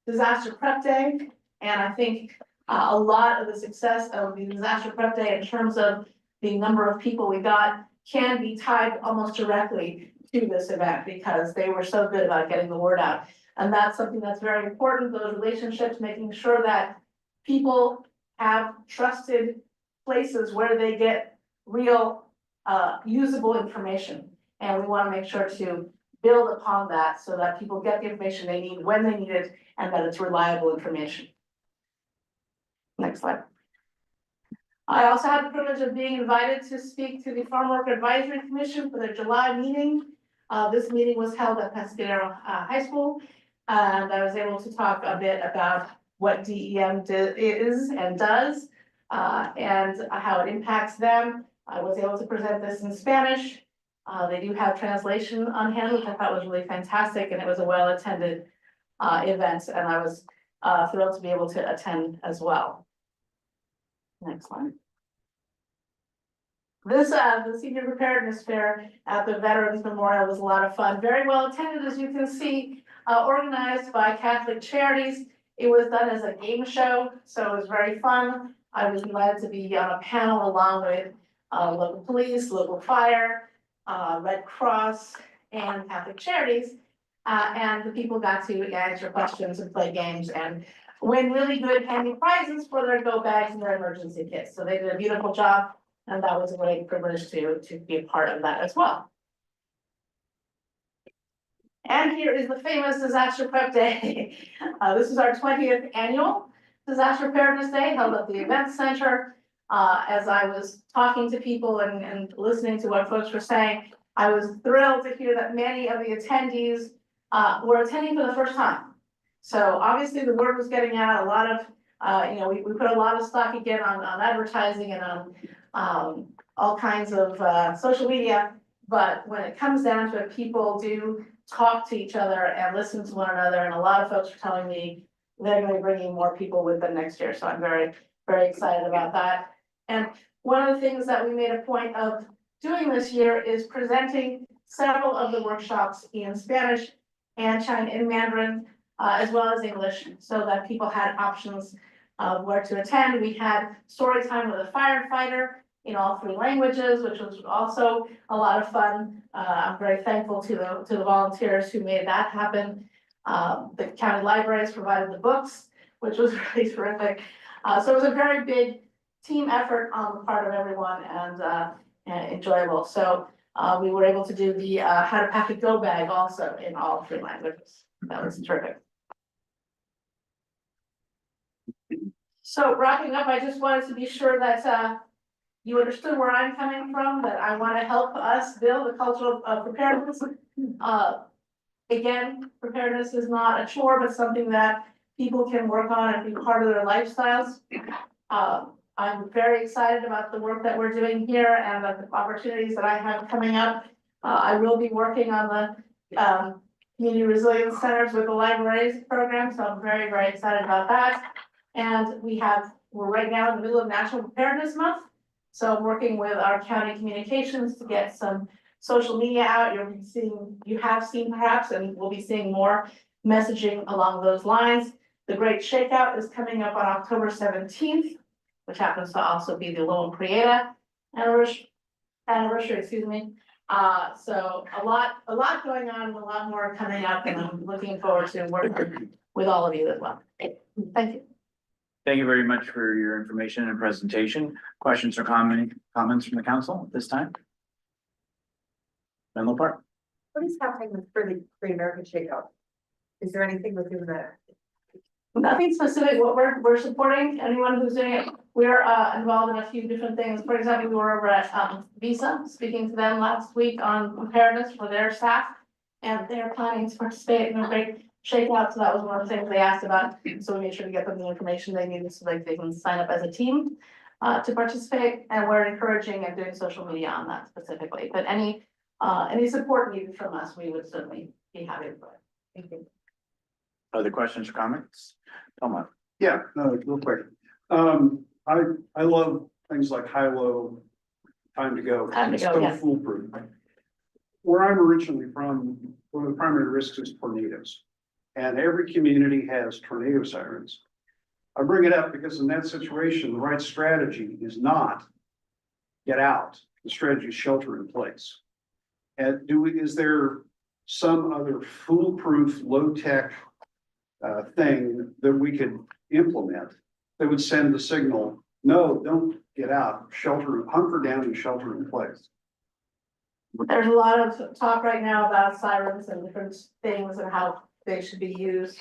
Disaster Prep Day. And I think a lot of the success of the Disaster Prep Day in terms of the number of people we got can be tied almost directly to this event because they were so good about getting the word out. And that's something that's very important, those relationships, making sure that people have trusted places where they get real usable information. And we want to make sure to build upon that so that people get the information they need when they need it and that it's reliable information. Next slide. I also had the privilege of being invited to speak to the Farm Worker Advisory Commission for their July meeting. This meeting was held at Pascadero High School, and I was able to talk a bit about what DEM is and does, and how it impacts them. I was able to present this in Spanish. They do have translation on hand, which I thought was really fantastic, and it was a well-attended event, and I was thrilled to be able to attend as well. Next one. This, the Senior Preparedness Fair at the Veterans Memorial was a lot of fun. Very well attended, as you can see, organized by Catholic Charities. It was done as a game show, so it was very fun. I was glad to be on a panel along with local police, local fire, Red Cross, and Catholic Charities. And the people got to answer questions and play games and win really good handy prizes for their go bags and their emergency kits. So they did a beautiful job, and that was a great privilege to be a part of that as well. And here is the famous Disaster Prep Day. This is our 20th annual Disaster Preparedness Day held at the Event Center. As I was talking to people and listening to what folks were saying, I was thrilled to hear that many of the attendees were attending for the first time. So obviously the word was getting out. A lot of, we put a lot of stock again on advertising and on all kinds of social media. But when it comes down to it, people do talk to each other and listen to one another. And a lot of folks are telling me they're going to be bringing more people with them next year. So I'm very, very excited about that. And one of the things that we made a point of doing this year is presenting several of the workshops in Spanish and in Mandarin, as well as English, so that people had options of where to attend. We had story time with a firefighter in all 3 languages, which was also a lot of fun. I'm very thankful to the volunteers who made that happen. The county libraries provided the books, which was really terrific. So it was a very big team effort on the part of everyone and enjoyable. So we were able to do the how to pack a go bag also in all 3 languages. That was terrific. So wrapping up, I just wanted to be sure that you understood where I'm coming from, that I want to help us build a culture of preparedness. Again, preparedness is not a chore, but something that people can work on and be part of their lifestyles. I'm very excited about the work that we're doing here and the opportunities that I have coming up. I will be working on the community resilience centers with the libraries program, so I'm very, very excited about that. And we're right now in the middle of National Preparedness Month. So I'm working with our county communications to get some social media out. You have seen perhaps, and we'll be seeing more messaging along those lines. The Great Shakeout is coming up on October 17th, which happens to also be the Loma Prieta anniversary, excuse me. So a lot going on, a lot more coming up, and I'm looking forward to working with all of you as well. Thank you. Thank you very much for your information and presentation. Questions or comments from the council at this time? Menlo Park. What is happening for the Great American Shakeout? Is there anything within that? Nothing specific. What we're supporting anyone who's doing it. We're involved in a few different things. For example, we were over at Visa, speaking to them last week on preparedness for their staff, and they're planning to participate in a Great Shakeout. So that was one of the things they asked about. So we made sure to get them the information they needed so that they can sign up as a team. to participate, and we're encouraging and doing social media on that specifically, but any support needed from us, we would certainly be happy to. Thank you. Other questions or comments? Toma? Yeah, no, real quick. I love things like high-low, time to go. Time to It's go, so yes. foolproof. Where I'm originally from, one of the primary risks is tornadoes. And every community has tornado sirens. I bring it up because in that situation, the right strategy is not get out. The strategy is shelter in place. And is there some other foolproof, low-tech thing that we could implement that would send the signal, no, don't get out, hunker down and shelter in place? There's a lot of talk right now about sirens and different things and how they should be used.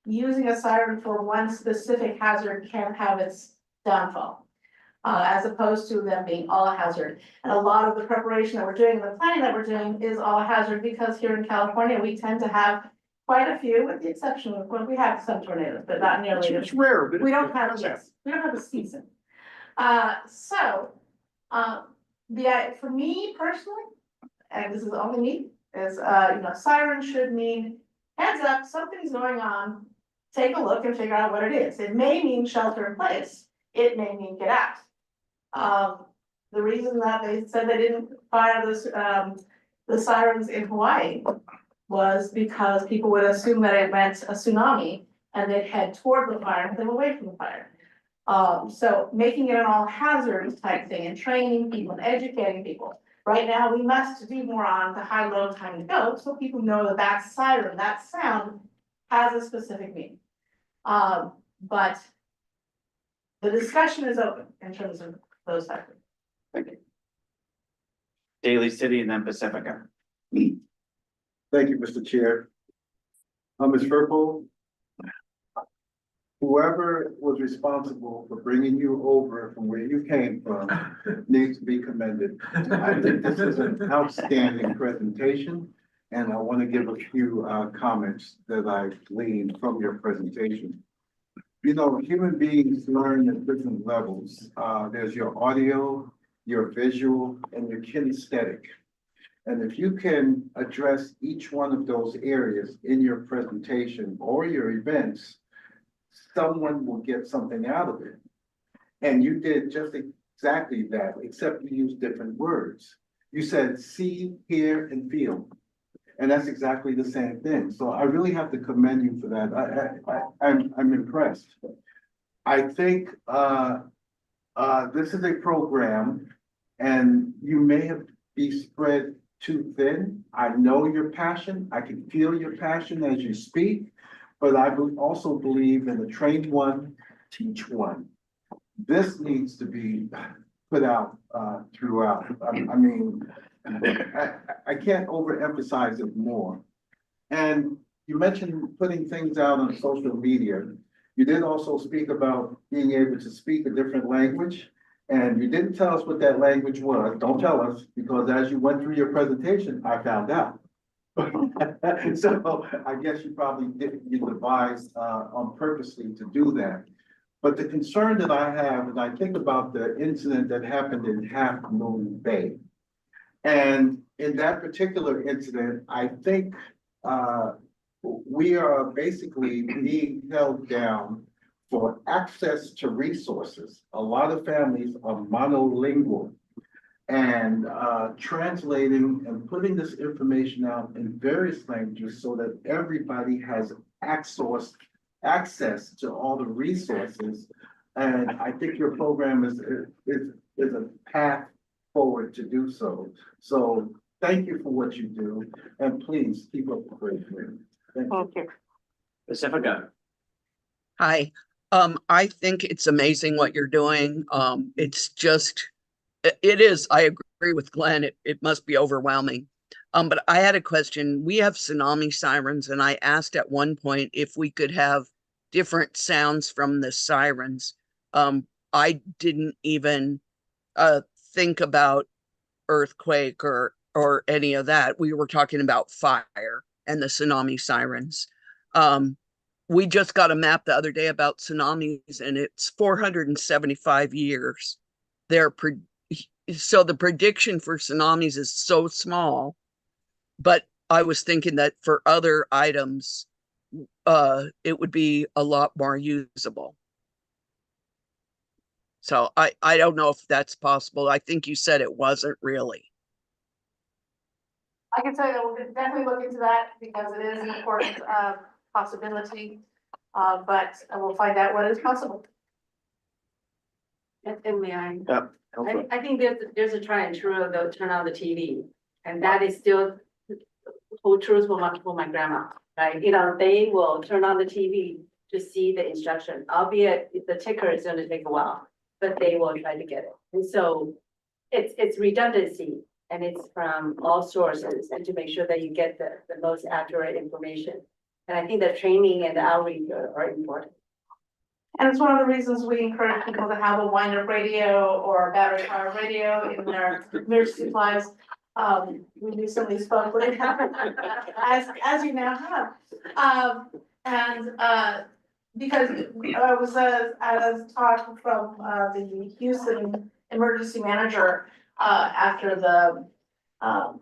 Using a siren for one specific hazard can have its downfall, as opposed to them being all hazard. And a lot of the preparation that we're doing, the planning that we're doing is all hazard because here in California, we tend to have quite a few, with the exception of, well, we have some tornadoes, but not nearly. It's rare, but. We don't have, yes, we don't have a season. For me personally, and this is only me, is, siren should mean heads up, something's going on. Take a look and figure out what it is. It may mean shelter in place. It may mean get out. The reason that they said they didn't fire this, the sirens in Hawaii was because people would assume that it meant a tsunami and they'd head toward the fire instead of away from the fire. So making it an all hazards type thing and training people and educating people. Right now, we must do more on the high-low time to go, so people know that that siren, that sound has a specific meaning. But the discussion is open in terms of those factors. Thank you. Daly City and then Pacifica. Thank you, Mr. Chair. Ms. Firpo, whoever was responsible for bringing you over from where you came from needs to be commended. I think this is an outstanding presentation, and I want to give a few comments that I gleaned from your presentation. You know, human beings learn at different levels. There's your audio, your visual, and your kinesthetic. And if you can address each one of those areas in your presentation or your events, someone will get something out of it. And you did just exactly that, except you used different words. You said see, hear, and feel. And that's exactly the same thing. So I really have to commend you for that. I'm impressed. I think this is a program, and you may have be spread too thin. I know your passion. I can feel your passion as you speak, but I also believe in the train one, teach one. This needs to be put out throughout. I mean, I can't overemphasize it more. And you mentioned putting things out on social media. You did also speak about being able to speak a different language. And you didn't tell us what that language was. Don't tell us, because as you went through your presentation, I found out. So I guess you probably you devised on purposely to do that. But the concern that I have, and I think about the incident that happened in Half Moon Bay. And in that particular incident, I think we are basically being held down for access to resources. A lot of families are monolingual, and translating and putting this information out in various languages so that everybody has access to all the resources. And I think your program is a path forward to do so. So thank you for what you do, and please keep up the great work. Thank you. Pacifica. Hi, I think it's amazing what you're doing. It's just, it is, I agree with Glenn, it must be overwhelming. But I had a question. We have tsunami sirens, and I asked at one point if we could have different sounds from the sirens. I didn't even think about earthquake or any of that. We were talking about fire and the tsunami sirens. we just got a map the other day about tsunamis and it's 475 years. So the prediction for tsunamis is so small, but I was thinking that for other items, it would be a lot more usable. So I don't know if that's possible. I think you said it wasn't really. I can tell you that we'll definitely look into that because it is an important possibility. But we'll find out what is possible. And may I? Yeah. I think there's a try and true of the turn on the TV, and that is still whole truth for my grandma, right? You know, they will turn on the TV to see the instruction, albeit the ticker is gonna take a while, but they will try to get it. And so it's redundancy and it's from all sources and to make sure that you get the most accurate information. And I think the training and the outreach are important. And it's one of the reasons we encourage people to have a wind-up radio or a battery powered radio in their emergency supplies. We recently spoke with, as you now have. Because I was at a talk from the Houston emergency manager after the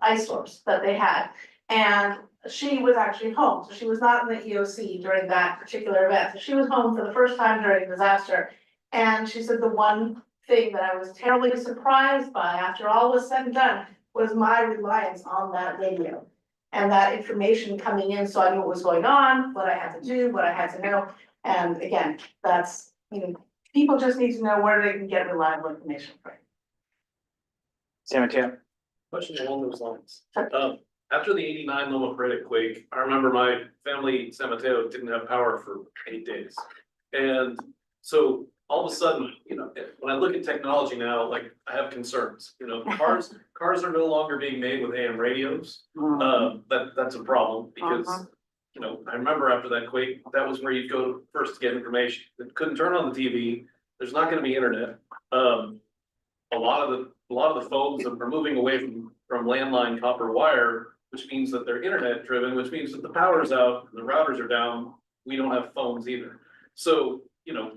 ice storms that they had. And she was actually home, so she was not in the EOC during that particular event. So she was home for the first time during the disaster. And she said the one thing that I was terribly surprised by after all was said and done was my reliance on that radio. And that information coming in, so I knew what was going on, what I had to do, what I had to know. And again, that's, people just need to know where they can get reliable information from. San Mateo. Question along those lines. After the 89 Loma Prieta quake, I remember my family in San Mateo didn't have power for 8 days. And so all of a sudden, when I look at technology now, like I have concerns, cars are no longer being made with AM radios. That's a problem because, I remember after that quake, that was where you'd go first to get information. It couldn't turn on the TV. There's not going to be internet. A lot of the phones are moving away from landline copper wire, which means that they're internet driven, which means that the power's out and the routers are down. We don't have phones either. So,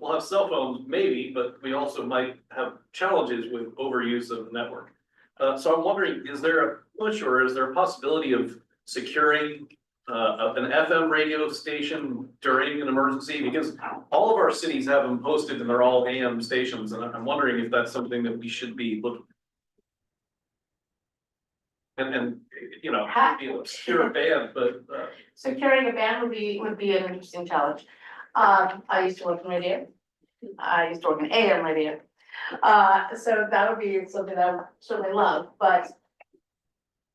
we'll have cell phones maybe, but we also might have challenges with overuse of the network. So I'm wondering, is there a push or is there a possibility of securing an FM radio station during an emergency? Because all of our cities have them posted and they're all AM stations. And I'm wondering if that's something that we should be looking. And be a secure band, but Securing a band would be an interesting challenge. I used to work in radio. I used to work in AM radio. So that would be something that I would certainly love, but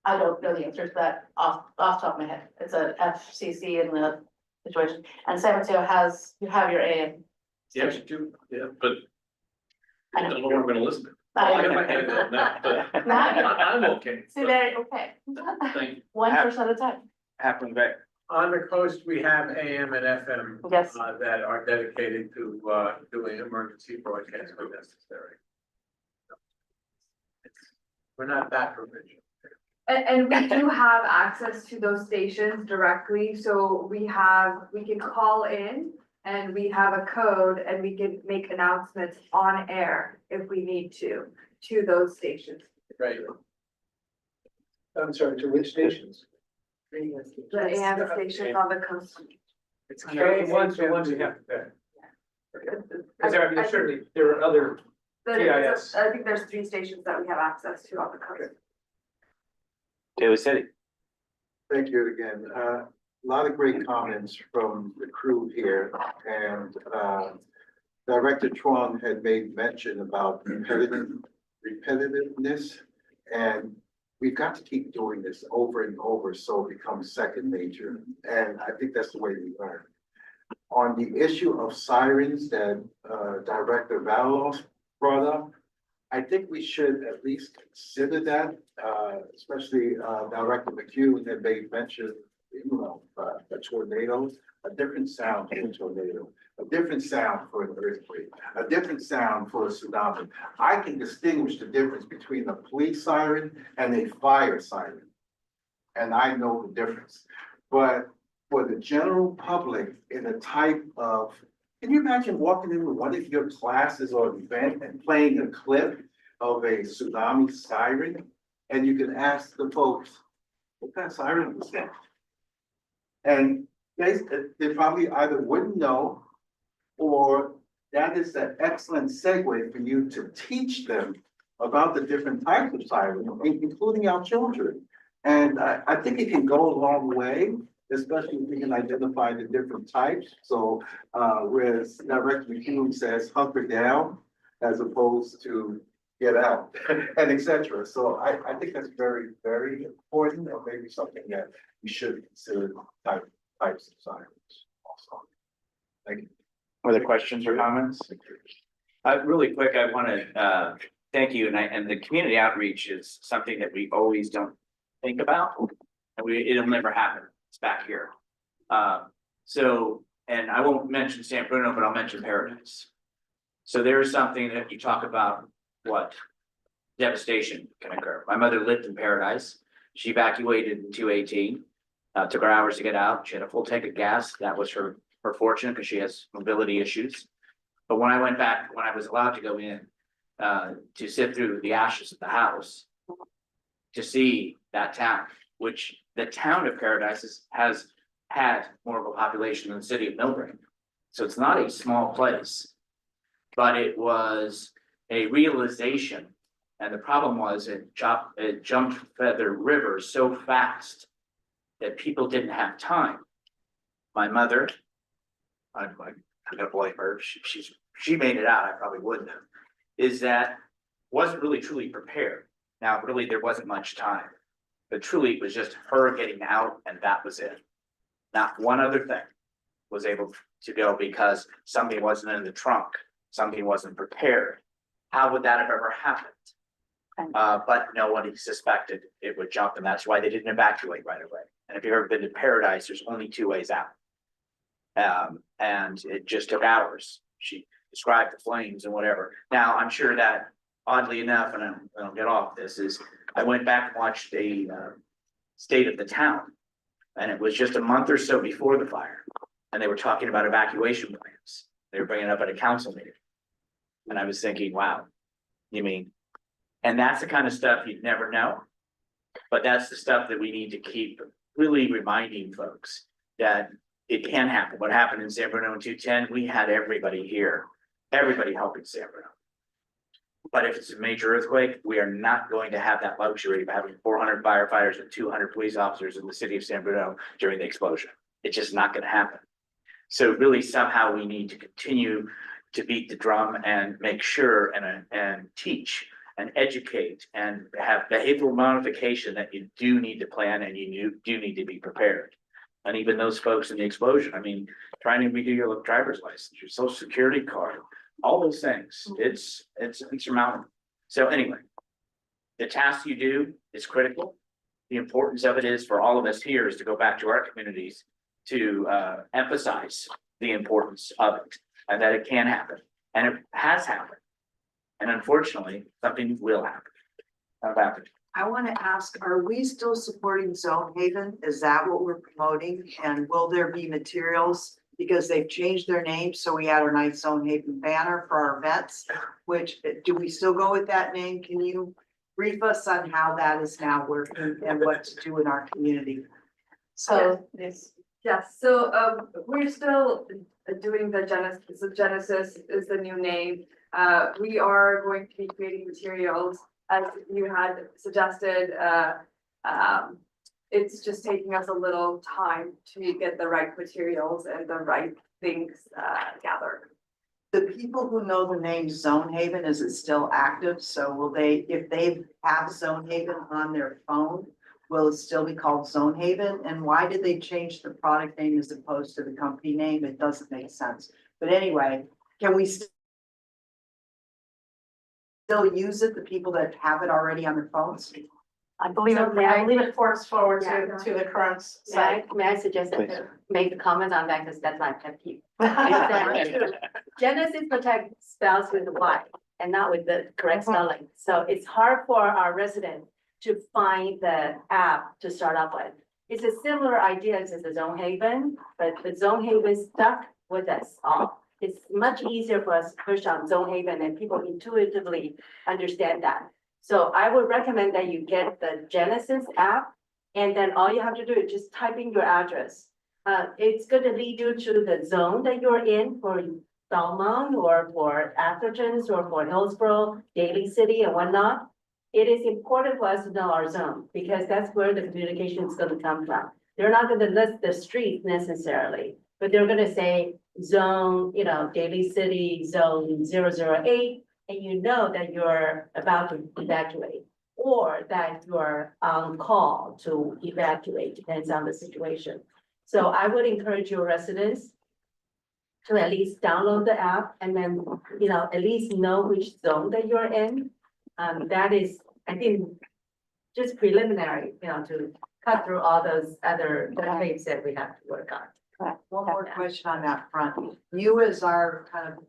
I don't know the answer to that off the top of my head. It's a FCC in the situation, and San Mateo you have your AM. yeah, you do, yeah, but I I know. don't know where I'm gonna listen to. I I got know. my head on that, but Now, I'm okay. see, very okay. Thank you. 1% at a time. Happened back. On the coast, we have AM and FM. Yes. That are dedicated to doing emergency broadcasts when necessary. We're not that provincial. And we do have access to those stations directly, so we can call in and we have a code and we can make announcements on air if we need to those stations. Right. I'm sorry, to which stations? The AM stations on the coast. It's ones you have to pay. Because there are other TIS. I think there's 3 stations that we have access to on the coast. Daly City. Thank you again. A lot of great comments from the crew here, and Director Chuang had made mention about repetitiveness, and we've got to keep doing this over and over so it becomes second nature, and I think that's the way we learn. On the issue of sirens that Director Valalos brought up, I think we should at least consider that, especially Director McHugh had made mention, a tornado, a different sound for a tornado, a different sound for an earthquake, a different sound for a tsunami. I can distinguish the difference between a police siren and a fire siren. And I know the difference. But for the general public in a type of, can you imagine walking into one of your classes or event and playing a clip of a tsunami siren? And you can ask the folks, what kind of siren was that? And they probably either wouldn't know, or that is an excellent segue for you to teach them about the different types of sirens, including our children. And I think it can go a long way, especially if we can identify the different types. So whereas Director McHugh says hunker down as opposed to get out and etc. So I think that's very, very important, or maybe something that we should consider types of sirens also. Thank you. Other questions or comments? Really quick, I want to thank you, and the community outreach is something that we always don't think about, and it'll never happen. It's back here. So, and I won't mention San Bruno, but I'll mention Paradise. So there is something that you talk about, what devastation can occur. My mother lived in Paradise. She evacuated in 2018. Took her hours to get out. She had a full tank of gas. That was her fortune because she has mobility issues. But when I went back, when I was allowed to go in, to sift through the ashes of the house, to see that town, which the town of Paradise has had more of a population than the city of Millbrae. So it's not a small place, but it was a realization. And the problem was it jumped Feather River so fast that people didn't have time. My mother, I'm gonna blame her, she made it out, I probably wouldn't have, is that wasn't really truly prepared. Now, really, there wasn't much time, but truly it was just her getting out and that was it. Not one other thing was able to go because something wasn't in the trunk, something wasn't prepared. How would that have ever happened? But nobody suspected it would jump, and that's why they didn't evacuate right away. And if you've ever been to Paradise, there's only two ways out. And it just took hours. She described the flames and whatever. Now, I'm sure that oddly enough, and I'll get off this, is I went back and watched a state of the town. And it was just a month or so before the fire. And they were talking about evacuation plans. They were bringing it up at a council meeting. And I was thinking, wow, you mean, and that's the kind of stuff you'd never know. But that's the stuff that we need to keep really reminding folks that it can happen. What happened in San Bruno in 210, we had everybody here, everybody helping San Bruno. But if it's a major earthquake, we are not going to have that luxury of having 400 firefighters and 200 police officers in the city of San Bruno during the explosion. It's just not going to happen. So really somehow we need to continue to beat the drum and make sure and teach and educate and have behavioral modification that you do need to plan and you do need to be prepared. And even those folks in the explosion, I mean, trying to redo your driver's license, your social security card, all those things, it's insurmountable. So anyway, the task you do is critical. The importance of it is for all of us here is to go back to our communities to emphasize the importance of it and that it can happen. And it has happened. And unfortunately, something will happen. How about it? I want to ask, are we still supporting Zone Haven? Is that what we're promoting? And will there be materials? Because they've changed their name, so we had our nice Zone Haven banner for our vets, which, do we still go with that name? Can you brief us on how that is now working and what to do in our community? So, yes. Yes, so we're still doing the Genesis. So Genesis is the new name. We are going to be creating materials as you had suggested. It's just taking us a little time to get the right materials and the right things gathered. The people who know the name Zone Haven, is it still active? So will they, if they have Zone Haven on their phone, will it still be called Zone Haven? And why did they change the product name as opposed to the company name? It doesn't make sense. But anyway, can we still use it, the people that have it already on their phones? I believe it forks forward to the current site. May I suggest Please. that make a comment on that, because that's my pet peeve. Is that Genesis Protect spells with the Y and not with the correct spelling. So it's hard for our residents to find the app to start up with. it's a similar idea as the Zone Haven, but the Zone Haven stuck with us all. It's much easier for us to push on Zone Haven and people intuitively understand that. So I would recommend that you get the Genesis app, and then all you have to do is just type in your address. It's going to lead you to the zone that you're in for Belmont or for Atherton or for Hillsborough, Daly City and whatnot. It is important for us to know our zone because that's where the communication is going to come from. They're not going to list the street necessarily, but they're going to say zone, Daly City, zone 008, and you know that you're about to evacuate or that you're on call to evacuate, depends on the situation. So I would encourage your residents to at least download the app and then, at least know which zone that you're in. That is, I think, just preliminary, to cut through all those other things that we have to work on. One more question on that front. You as our kind of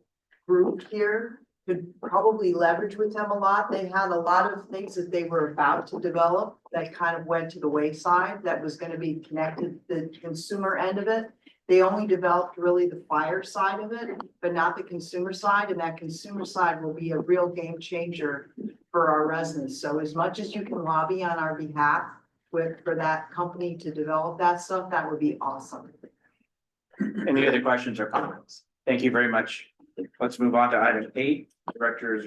group here could probably leverage with them a lot. They had a lot of things that they were about to develop that kind of went to the wayside that was going to be connected to the consumer end of it. They only developed really the fire side of it, but not the consumer side. And that consumer side will be a real game changer for our residents. So as much as you can lobby on our behalf for that company to develop that stuff, that would be awesome. Any other questions or comments? Thank you very much. Let's move on to item 8, Director's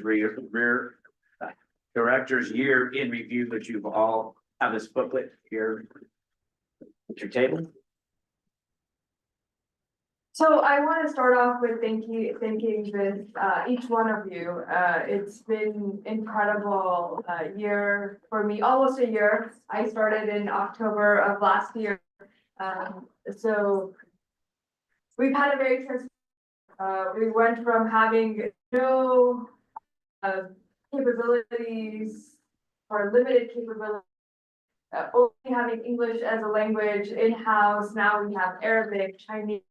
Director's Year in Review, that you've all have this booklet here at your table. So I want to start off with thanking this, each one of you. It's been incredible year for me, almost a year. I started in October of last year. So we've had a very we went from having no capabilities or limited capabilities, only having English as a language in-house. Now we have Arabic, Chinese,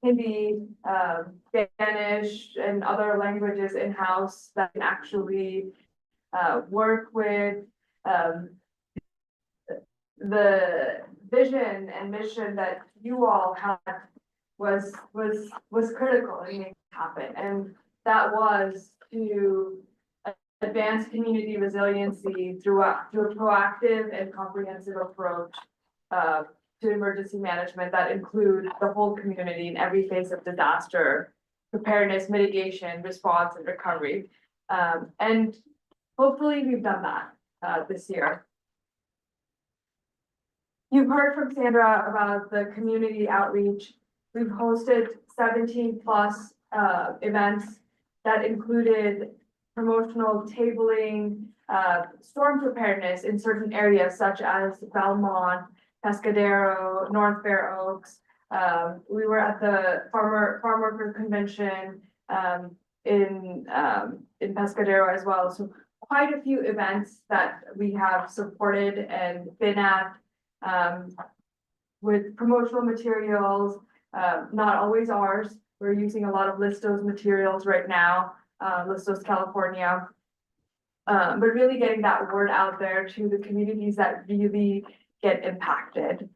Hindi, Spanish, and other languages in-house that can actually work with the vision and mission that you all had was critical in making it happen. And that was to advance community resiliency through a proactive and comprehensive approach to emergency management that include the whole community in every phase of disaster, preparedness, mitigation, response, and recovery. And hopefully we've done that this year. You've heard from Sandra about the community outreach. We've hosted 17 plus events that included promotional tabling, storm preparedness in certain areas such as Belmont, Pescadero, North Fair Oaks. We were at the farm worker convention in Pescadero as well. So quite a few events that we have supported and been at with promotional materials, not always ours. We're using a lot of Listos materials right now, Listos California. But really getting that word out there to the communities that really get impacted.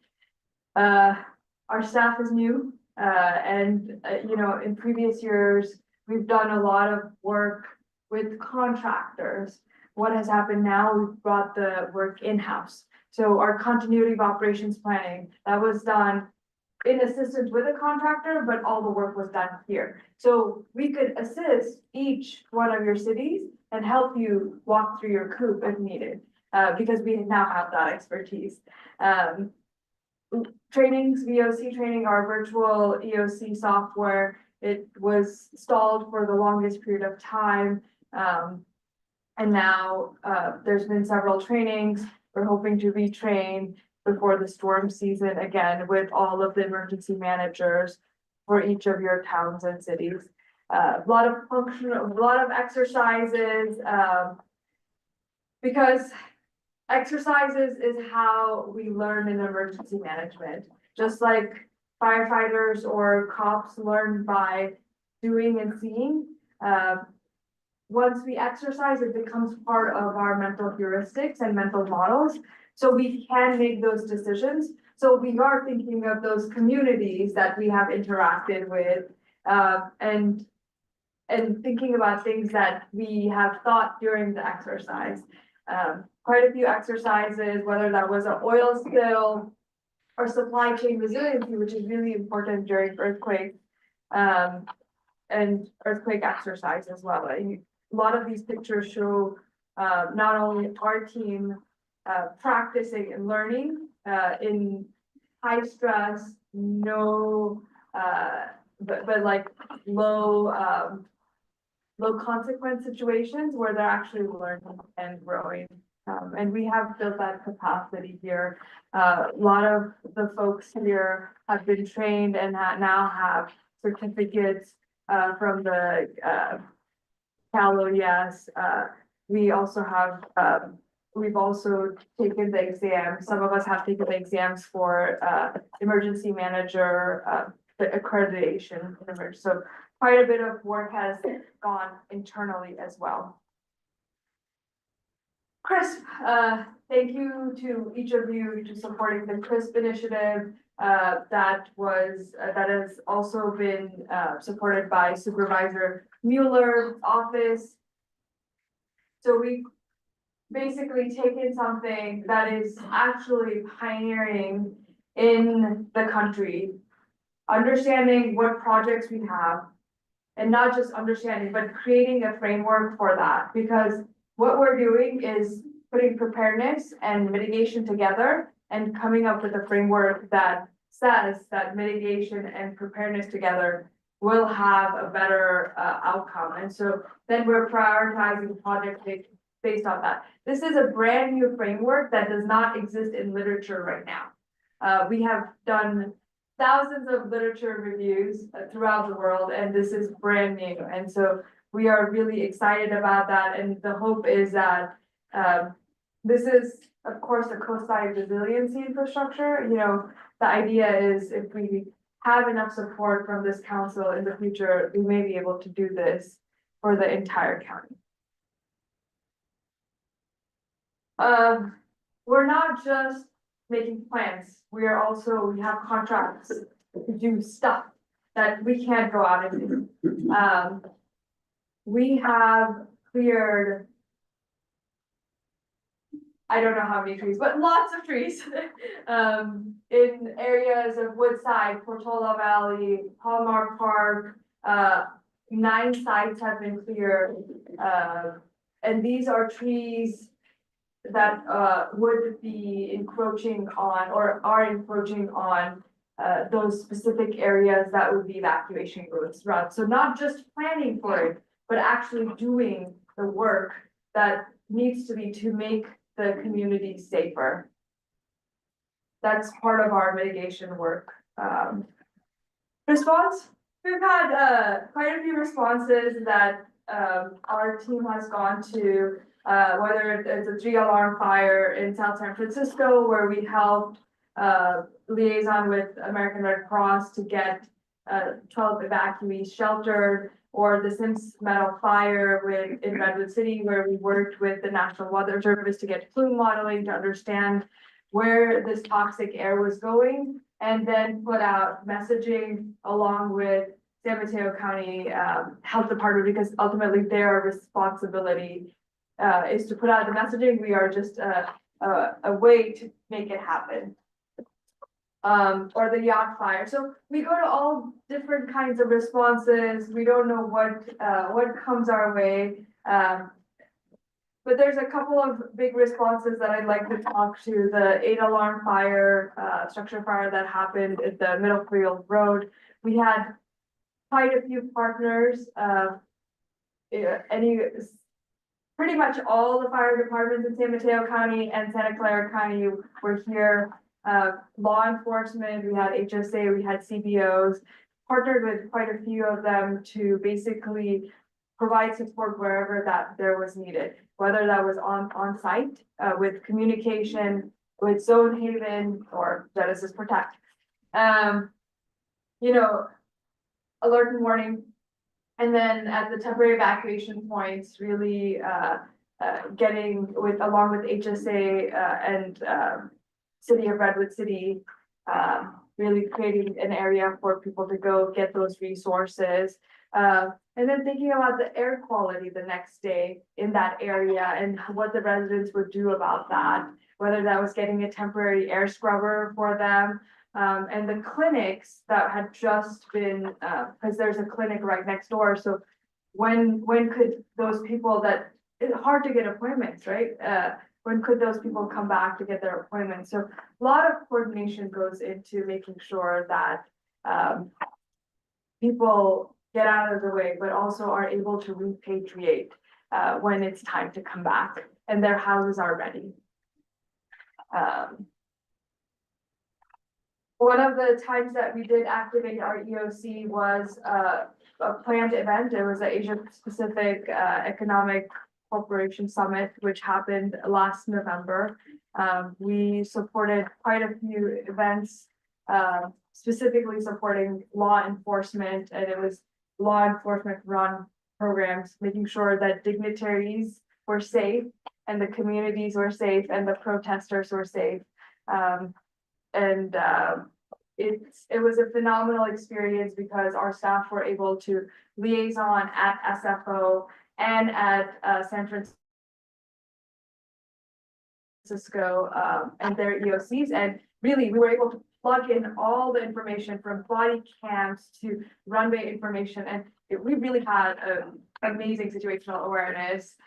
Our staff is new, and in previous years, we've done a lot of work with contractors. What has happened now, we've brought the work in-house. So our continuity of operations planning, that was done in assistance with a contractor, but all the work was done here. So we could assist each one of your cities and help you walk through your coop if needed, because we now have that expertise. Trainings, VOC training, our virtual EOC software, it was stalled for the longest period of time. And now there's been several trainings. We're hoping to retrain before the storm season again with all of the emergency managers for each of your towns and cities. A lot of exercises, because exercises is how we learn in emergency management. Just like firefighters or cops learn by doing and seeing. Once we exercise, it becomes part of our mental heuristics and mental models. So we can make those decisions. So we are thinking of those communities that we have interacted with, and thinking about things that we have thought during the exercise. Quite a few exercises, whether that was an oil spill or supply chain resiliency, which is really important during earthquake, and earthquake exercise as well. A lot of these pictures show, not only our team, practicing and learning, in high stress, no, but like low consequence situations where they're actually learning and growing. And we have built that capacity here. A lot of the folks here have been trained and now have certificates from the Cal OES. We also have, we've also taken the exam. Some of us have taken the exams for emergency manager, the accreditation. So quite a bit of work has gone internally as well. CRISP, thank you to each of you to supporting the CRISP initiative. That has also been supported by Supervisor Mueller's office. So we basically taken something that is actually pioneering in the country, understanding what projects we have, and not just understanding, but creating a framework for that. Because what we're doing is putting preparedness and mitigation together and coming up with a framework that says that mitigation and preparedness together will have a better outcome. And so then we're prioritizing projects based on that. This is a brand new framework that does not exist in literature right now. We have done thousands of literature reviews throughout the world, and this is brand new. And so we are really excited about that. And the hope is that this is, of course, a coastline resiliency infrastructure. You know, the idea is if we have enough support from this council in the future, we may be able to do this for the entire county. We're not just making plans. We have contracts to do stuff that we can't go out and do. We have cleared, I don't know how many trees, but lots of trees in areas of Woodside, Portola Valley, Palmar Park. 9 sites have been cleared, and these are trees that would be encroaching on or are encroaching on those specific areas that would be evacuation routes. So not just planning for it, but actually doing the work that needs to be to make the community safer. That's part of our mitigation work. Response, we've had quite a few responses that our team has gone to, whether it's a 3-alarm fire in South San Francisco, where we helped liaison with American Red Cross to get 12 evacuees sheltered, or the Sims Metal Fire in Redwood City, where we worked with the National Weather Service to get plume modeling to understand where this toxic air was going, and then put out messaging along with San Mateo County Health Department, because ultimately their responsibility is to put out the messaging. We are just a way to make it happen. Or the yacht fire. So we go to all different kinds of responses. We don't know what comes our way. But there's a couple of big responses that I'd like to talk to. The 8-alarm fire, structure fire that happened at the Middlefield Road. We had quite a few partners, pretty much all the fire departments in San Mateo County and Santa Clara County were here. Law enforcement, we had HSA, we had CBOs, partnered with quite a few of them to basically provide support wherever that there was needed, whether that was on site with communication with Zone Haven or Genesis Protect. Alert and warning. And then at the temporary evacuation points, really getting along with HSA, and, City of Redwood City, really creating an area for people to go get those resources. And then thinking about the air quality the next day in that area and what the residents would do about that, whether that was getting a temporary air scrubber for them. And the clinics that had just been, because there's a clinic right next door, so when could those people that, it's hard to get appointments, right? When could those people come back to get their appointments? So a lot of coordination goes into making sure that people get out of the way, but also are able to repatriate when it's time to come back and their houses are ready. One of the times that we did activate our EOC was a planned event. It was the Asia Pacific Economic Corporation Summit, which happened last November. We supported quite a few events, specifically supporting law enforcement, and it was law enforcement run programs, making sure that dignitaries were safe and the communities were safe and the protesters were safe. It was a phenomenal experience because our staff were able to liaison at SFO and at San Francisco and their EOCs, and really we were able to plug in all the information from body cams to runway information, and we really had amazing situational awareness,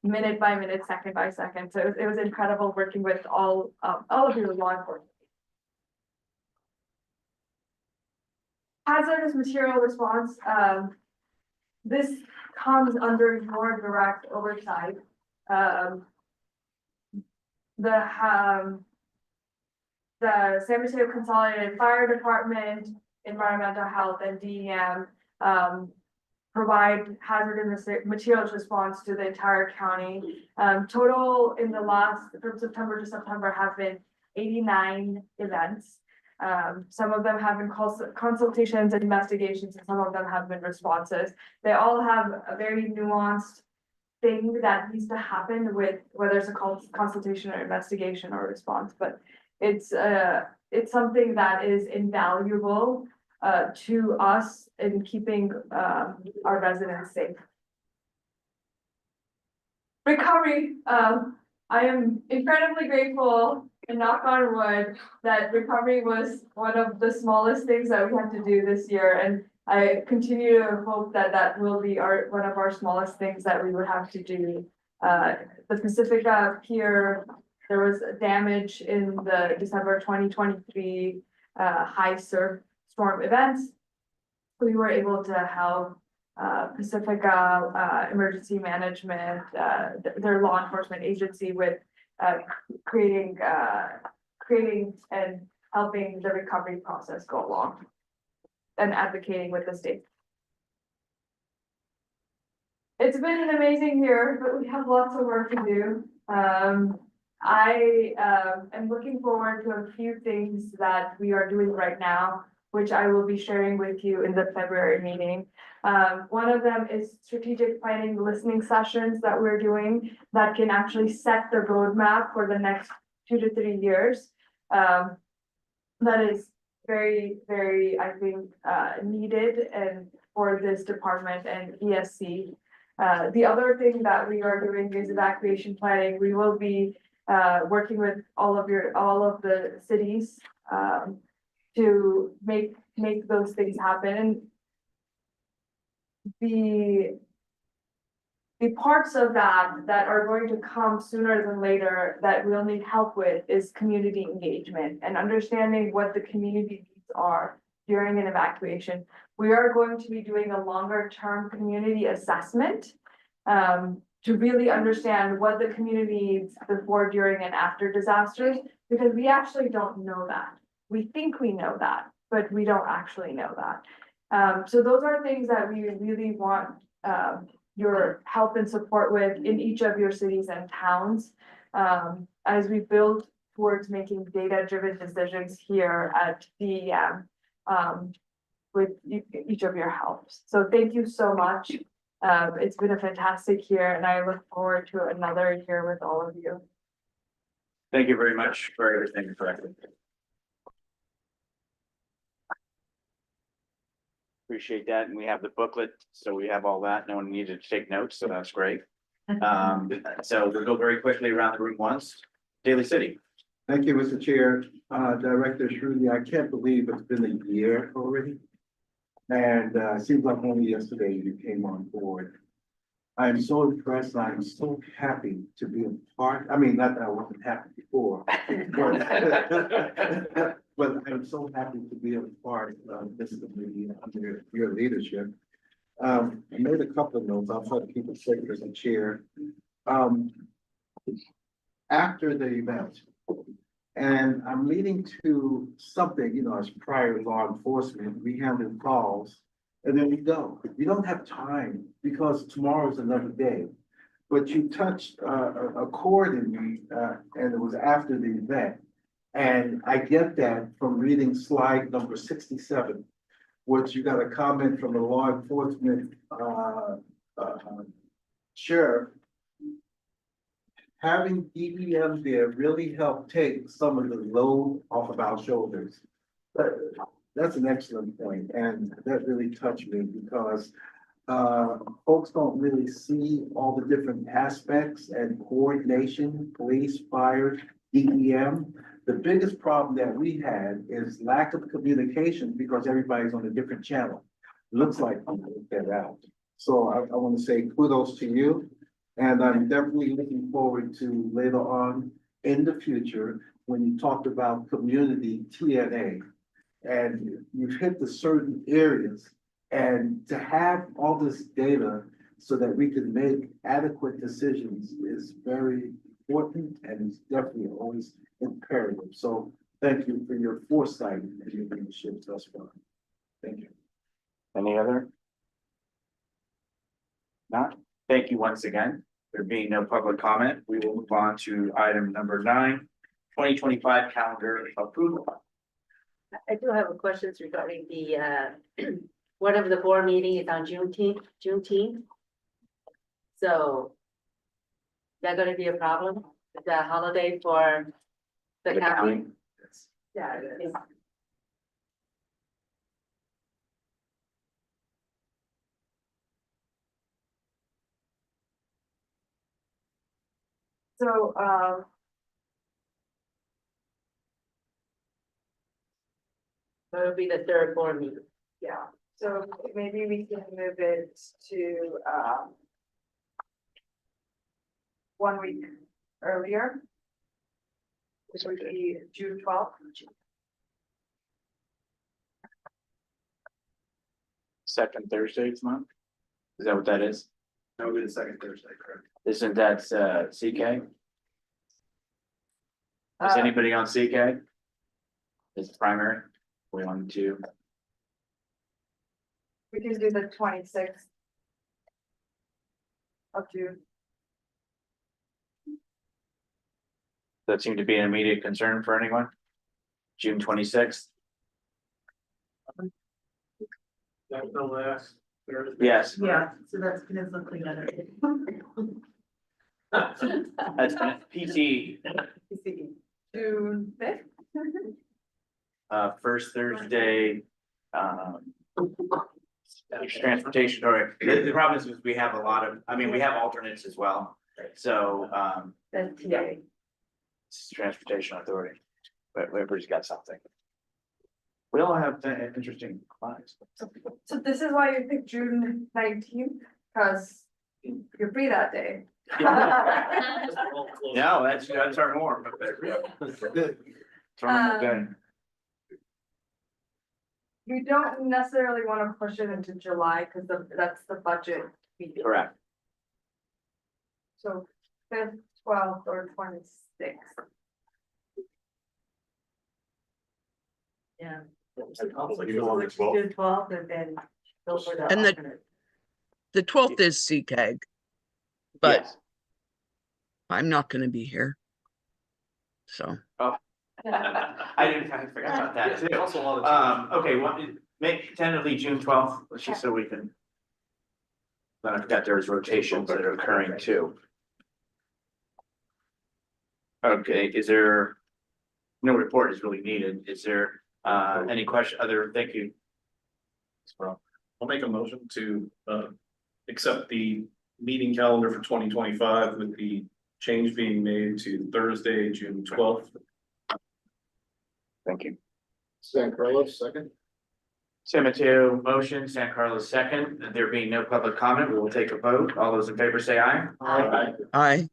minute by minute, second by second. So it was incredible working with all of your law enforcement. Hazardous material response, this comes under your direct oversight. The San Mateo Consolidated Fire Department, Environmental Health, and DEM provide hazardous materials response to the entire county. Total in the from September to September have been 89 events. Some of them have been consultations and investigations, and some of them have been responses. They all have a very nuanced thing that needs to happen with whether it's a consultation or investigation or response, but it's something that is invaluable to us in keeping our residents safe. Recovery, I am incredibly grateful and knock on wood that recovery was one of the smallest things that we had to do this year, and I continue to hope that that will be one of our smallest things that we would have to do. The Pacifica Pier, there was damage in the December 2023 high surf storm events. We were able to help Pacifica Emergency Management, their law enforcement agency, with creating and helping the recovery process go along and advocating with the state. It's been an amazing year, but we have lots of work to do. I am looking forward to a few things that we are doing right now, which I will be sharing with you in the February meeting. One of them is strategic planning listening sessions that we're doing that can actually set the roadmap for the next 2 to 3 years. That is very, very, I think, needed and for this department and ESC. The other thing that we are doing is evacuation planning. We will be working with all of the cities to make those things happen. And the parts of that are going to come sooner than later that we'll need help with is community engagement and understanding what the community needs are during an evacuation. We are going to be doing a longer term community assessment to really understand what the community needs before, during, and after disasters, because we actually don't know that. We think we know that, but we don't actually know that. So those are things that we really want your help and support with in each of your cities and towns as we build towards making data-driven decisions here at DEM with each of your helps. So thank you so much. It's been a fantastic year and I look forward to another year with all of you. Thank you very much for everything, correctly. Appreciate that, and we have the booklet, so we have all that. No one needed to take notes, so that's great. So we'll go very quickly around the room once. Daly City. Thank you, Mr. Chair. Director Shruti, I can't believe it's been a year already. And it seems like only yesterday you came on board. I am so impressed. I am so happy to be a part. I mean, not that I wasn't happy before. But I'm so happy to be a part of this committee under your leadership. I made a couple of notes. I'll try to keep it quick as a chair. After the event, and I'm leading to something, as prior law enforcement, we handle calls and then we go. We don't have time because tomorrow's another day. But you touched a chord in me, and it was after the event. And I get that from reading slide number 67, which you got a comment from the law enforcement sheriff. Having DEM there really helped take some of the load off of our shoulders. That's an excellent point, and that really touched me because folks don't really see all the different aspects and coordination, police, fire, DEM. The biggest problem that we had is lack of communication because everybody's on a different channel. Looks like I'm gonna get that out. So I want to say kudos to you. And I'm definitely looking forward to later on in the future, when you talked about community TNA. And you've hit the certain areas, and to have all this data so that we can make adequate decisions is very important and it's definitely always imperative. So thank you for your foresight and your leadership thus far. Thank you. Any other? Not? Thank you once again. There being no public comment, we will move on to item number 9, 2025 calendar approval. I do have a questions regarding the, one of the board meeting is on Juneteenth. So is that gonna be a problem? Is that a holiday for the county? Yeah, it is. So, So it'll be the third board meeting. yeah, so maybe we can move it to, 1 week earlier. Which would be June 12th. Second Thursday this month? Is that what that is? That would be the second Thursday, correct? Isn't that CK? Is anybody on CK? Is it primary? We want to. We can do the 26th of June. That seemed to be an immediate concern for anyone? June 26th? That's the last. Yes. Yeah, so that's gonna look like another. That's PT, June 5th. first Thursday, transportation, or the problem is we have a lot of, we have alternates as well. So, That's today. it's Transportation Authority, but everybody's got something. We all have interesting clients. So this is why you picked June 19th, because you're free that day. No, that's our norm. It's our norm. You don't necessarily want to push it into July, because that's the budget meeting. Correct. So 5th, 12th, or 26th. Yeah. June 12th. June 12th and then go for the And the- alternate. The 12th is CCAG, but Yes. I'm not gonna be here. So, I forgot about that too. Also a lot of. Okay, well, make tentatively June 12th, let's just so we can. Then I've got there's rotations that are occurring too. Okay, is there? No report is really needed. Is there any question, thank you. Well, I'll make a motion to accept the meeting calendar for 2025 with the change being made to Thursday, June 12th. Thank you. San Carlos, second. San Mateo motion, San Carlos second. There being no public comment, we will take a vote. All those in favor say aye. Aye. Aye.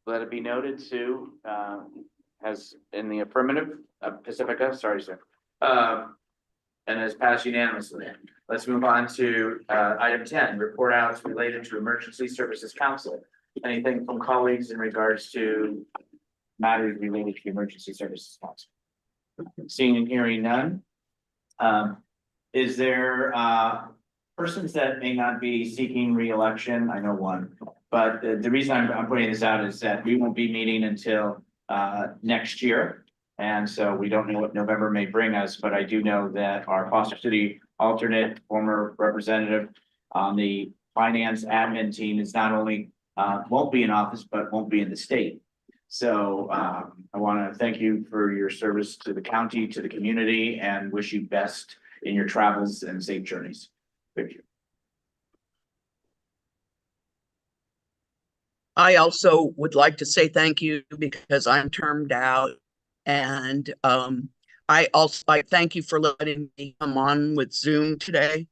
Let it be noted, Sue, has in the affirmative, Pacifica, sorry, sir. And has passed unanimously. Let's move on to item 10, report outs related to Emergency Services Council. Anything from colleagues in regards to matters related to Emergency Services Council? Seeing and hearing none. Is there persons that may not be seeking re-election? I know one, but the reason I'm pointing this out is that we won't be meeting until next year. And so we don't know what November may bring us, but I do know that our Foster City alternate former representative on the finance admin team is not only won't be in office, but won't be in the state. So I want to thank you for your service to the county, to the community, and wish you best in your travels and safe journeys. Thank you. I also would like to say thank you because I'm termed out. And I thank you for letting me come on with Zoom today.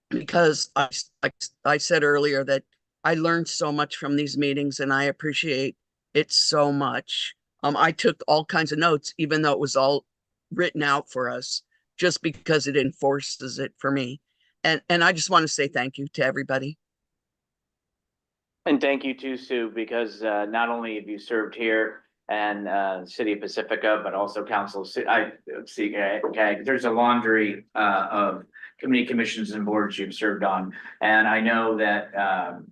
Because I said earlier that I learned so much from these meetings and I appreciate it so much. I took all kinds of notes, even though it was all written out for us, just because it enforces it for me. And I just want to say thank you to everybody. And thank you too, Sue, because not only have you served here and City of Pacifica, but also Council. I see. Okay, there's a laundry of committee commissions and boards you've served on, and I know that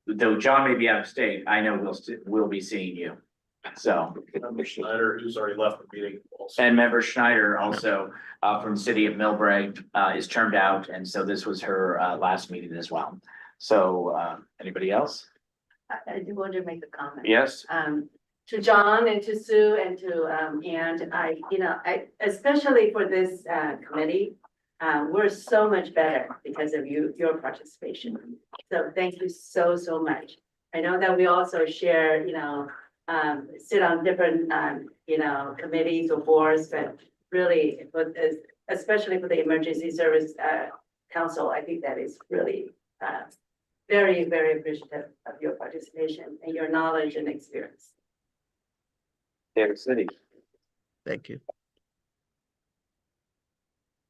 though John may be out of state, I know we'll be seeing you. So Member Schneider, who's already left the meeting, also. And Member Schneider also from the City of Millbrae is termed out, and so this was her last meeting as well. So anybody else? I do want to make a comment. Yes. To John and to Sue and to and I especially for this committee, we're so much better because of your participation. So thank you so much. I know that we also share, sit on different committees or boards, but really, especially for the Emergency Service Council, I think that is really very appreciative of your participation and your knowledge and experience. David City. Thank you.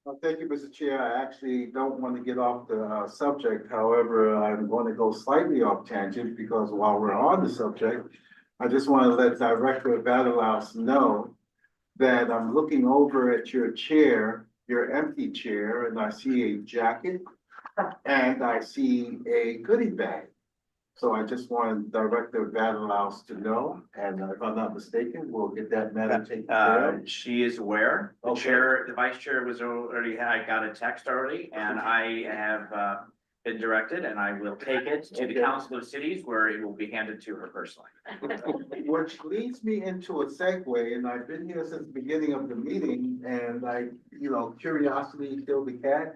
Well, thank you, Mr. Chair. I actually don't want to get off the subject. However, I'm going to go slightly off tangent because while we're on the subject, I just want to let Director Battlehouse know that I'm looking over at your chair, your empty chair, and I see a jacket and I see a goodie bag. So I just want Director Battlehouse to know, and if I'm not mistaken, we'll get that matter taken care of. She is aware. The chair, the vice chair was already, I got a text already, and I have been directed, and I will take it to the Council of Cities where it will be handed to her personally. Which leads me into a segue, and I've been here since the beginning of the meeting, and curiosity killed the cat.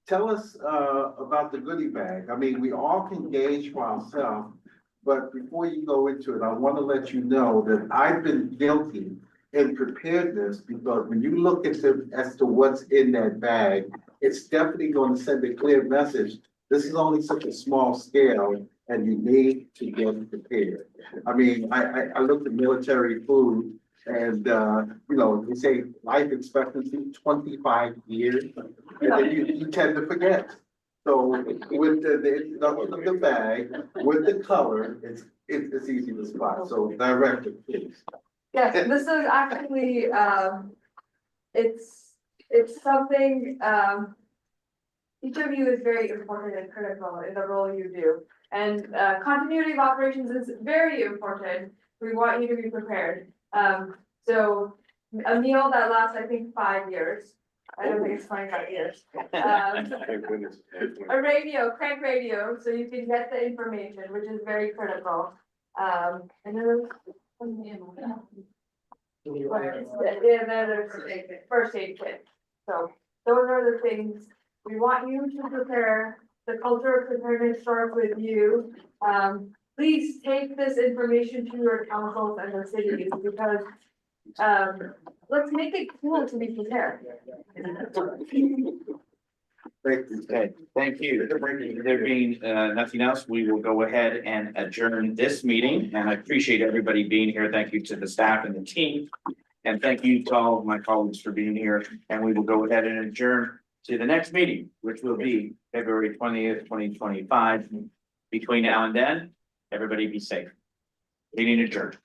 Tell us about the goodie bag. I mean, we all can gauge for ourselves, but before you go into it, I want to let you know that I've been guilty in preparedness because when you look at as to what's in that bag, it's definitely going to send a clear message. This is only such a small scale and you need to get prepared. I mean, I looked at military food and, they say life expectancy 25 years, and then you tend to forget. So with the introduction of the bag, with the color, it's easy to spot. So Director, please. Yes, this is actually, it's something, each of you is very important and critical in the role you do. And continuity of operations is very important. We want you to be prepared. So a meal that lasts, I think, 5 years, I don't think it's 25 years. Thank goodness. A radio, crank radio, so you can get the information, which is very critical. And then there's first aid kit. So those are the things, we want you to prepare, the culture of preparedness starts with you. Please take this information to your councils and the cities because, let's make it cool to be prepared. Okay, thank you. There being nothing else, we will go ahead and adjourn this meeting, and I appreciate everybody being here. Thank you to the staff and the team. And thank you to all of my colleagues for being here, and we will go ahead and adjourn to the next meeting, which will be February 20th, 2025. Between now and then, everybody be safe. Meeting adjourned.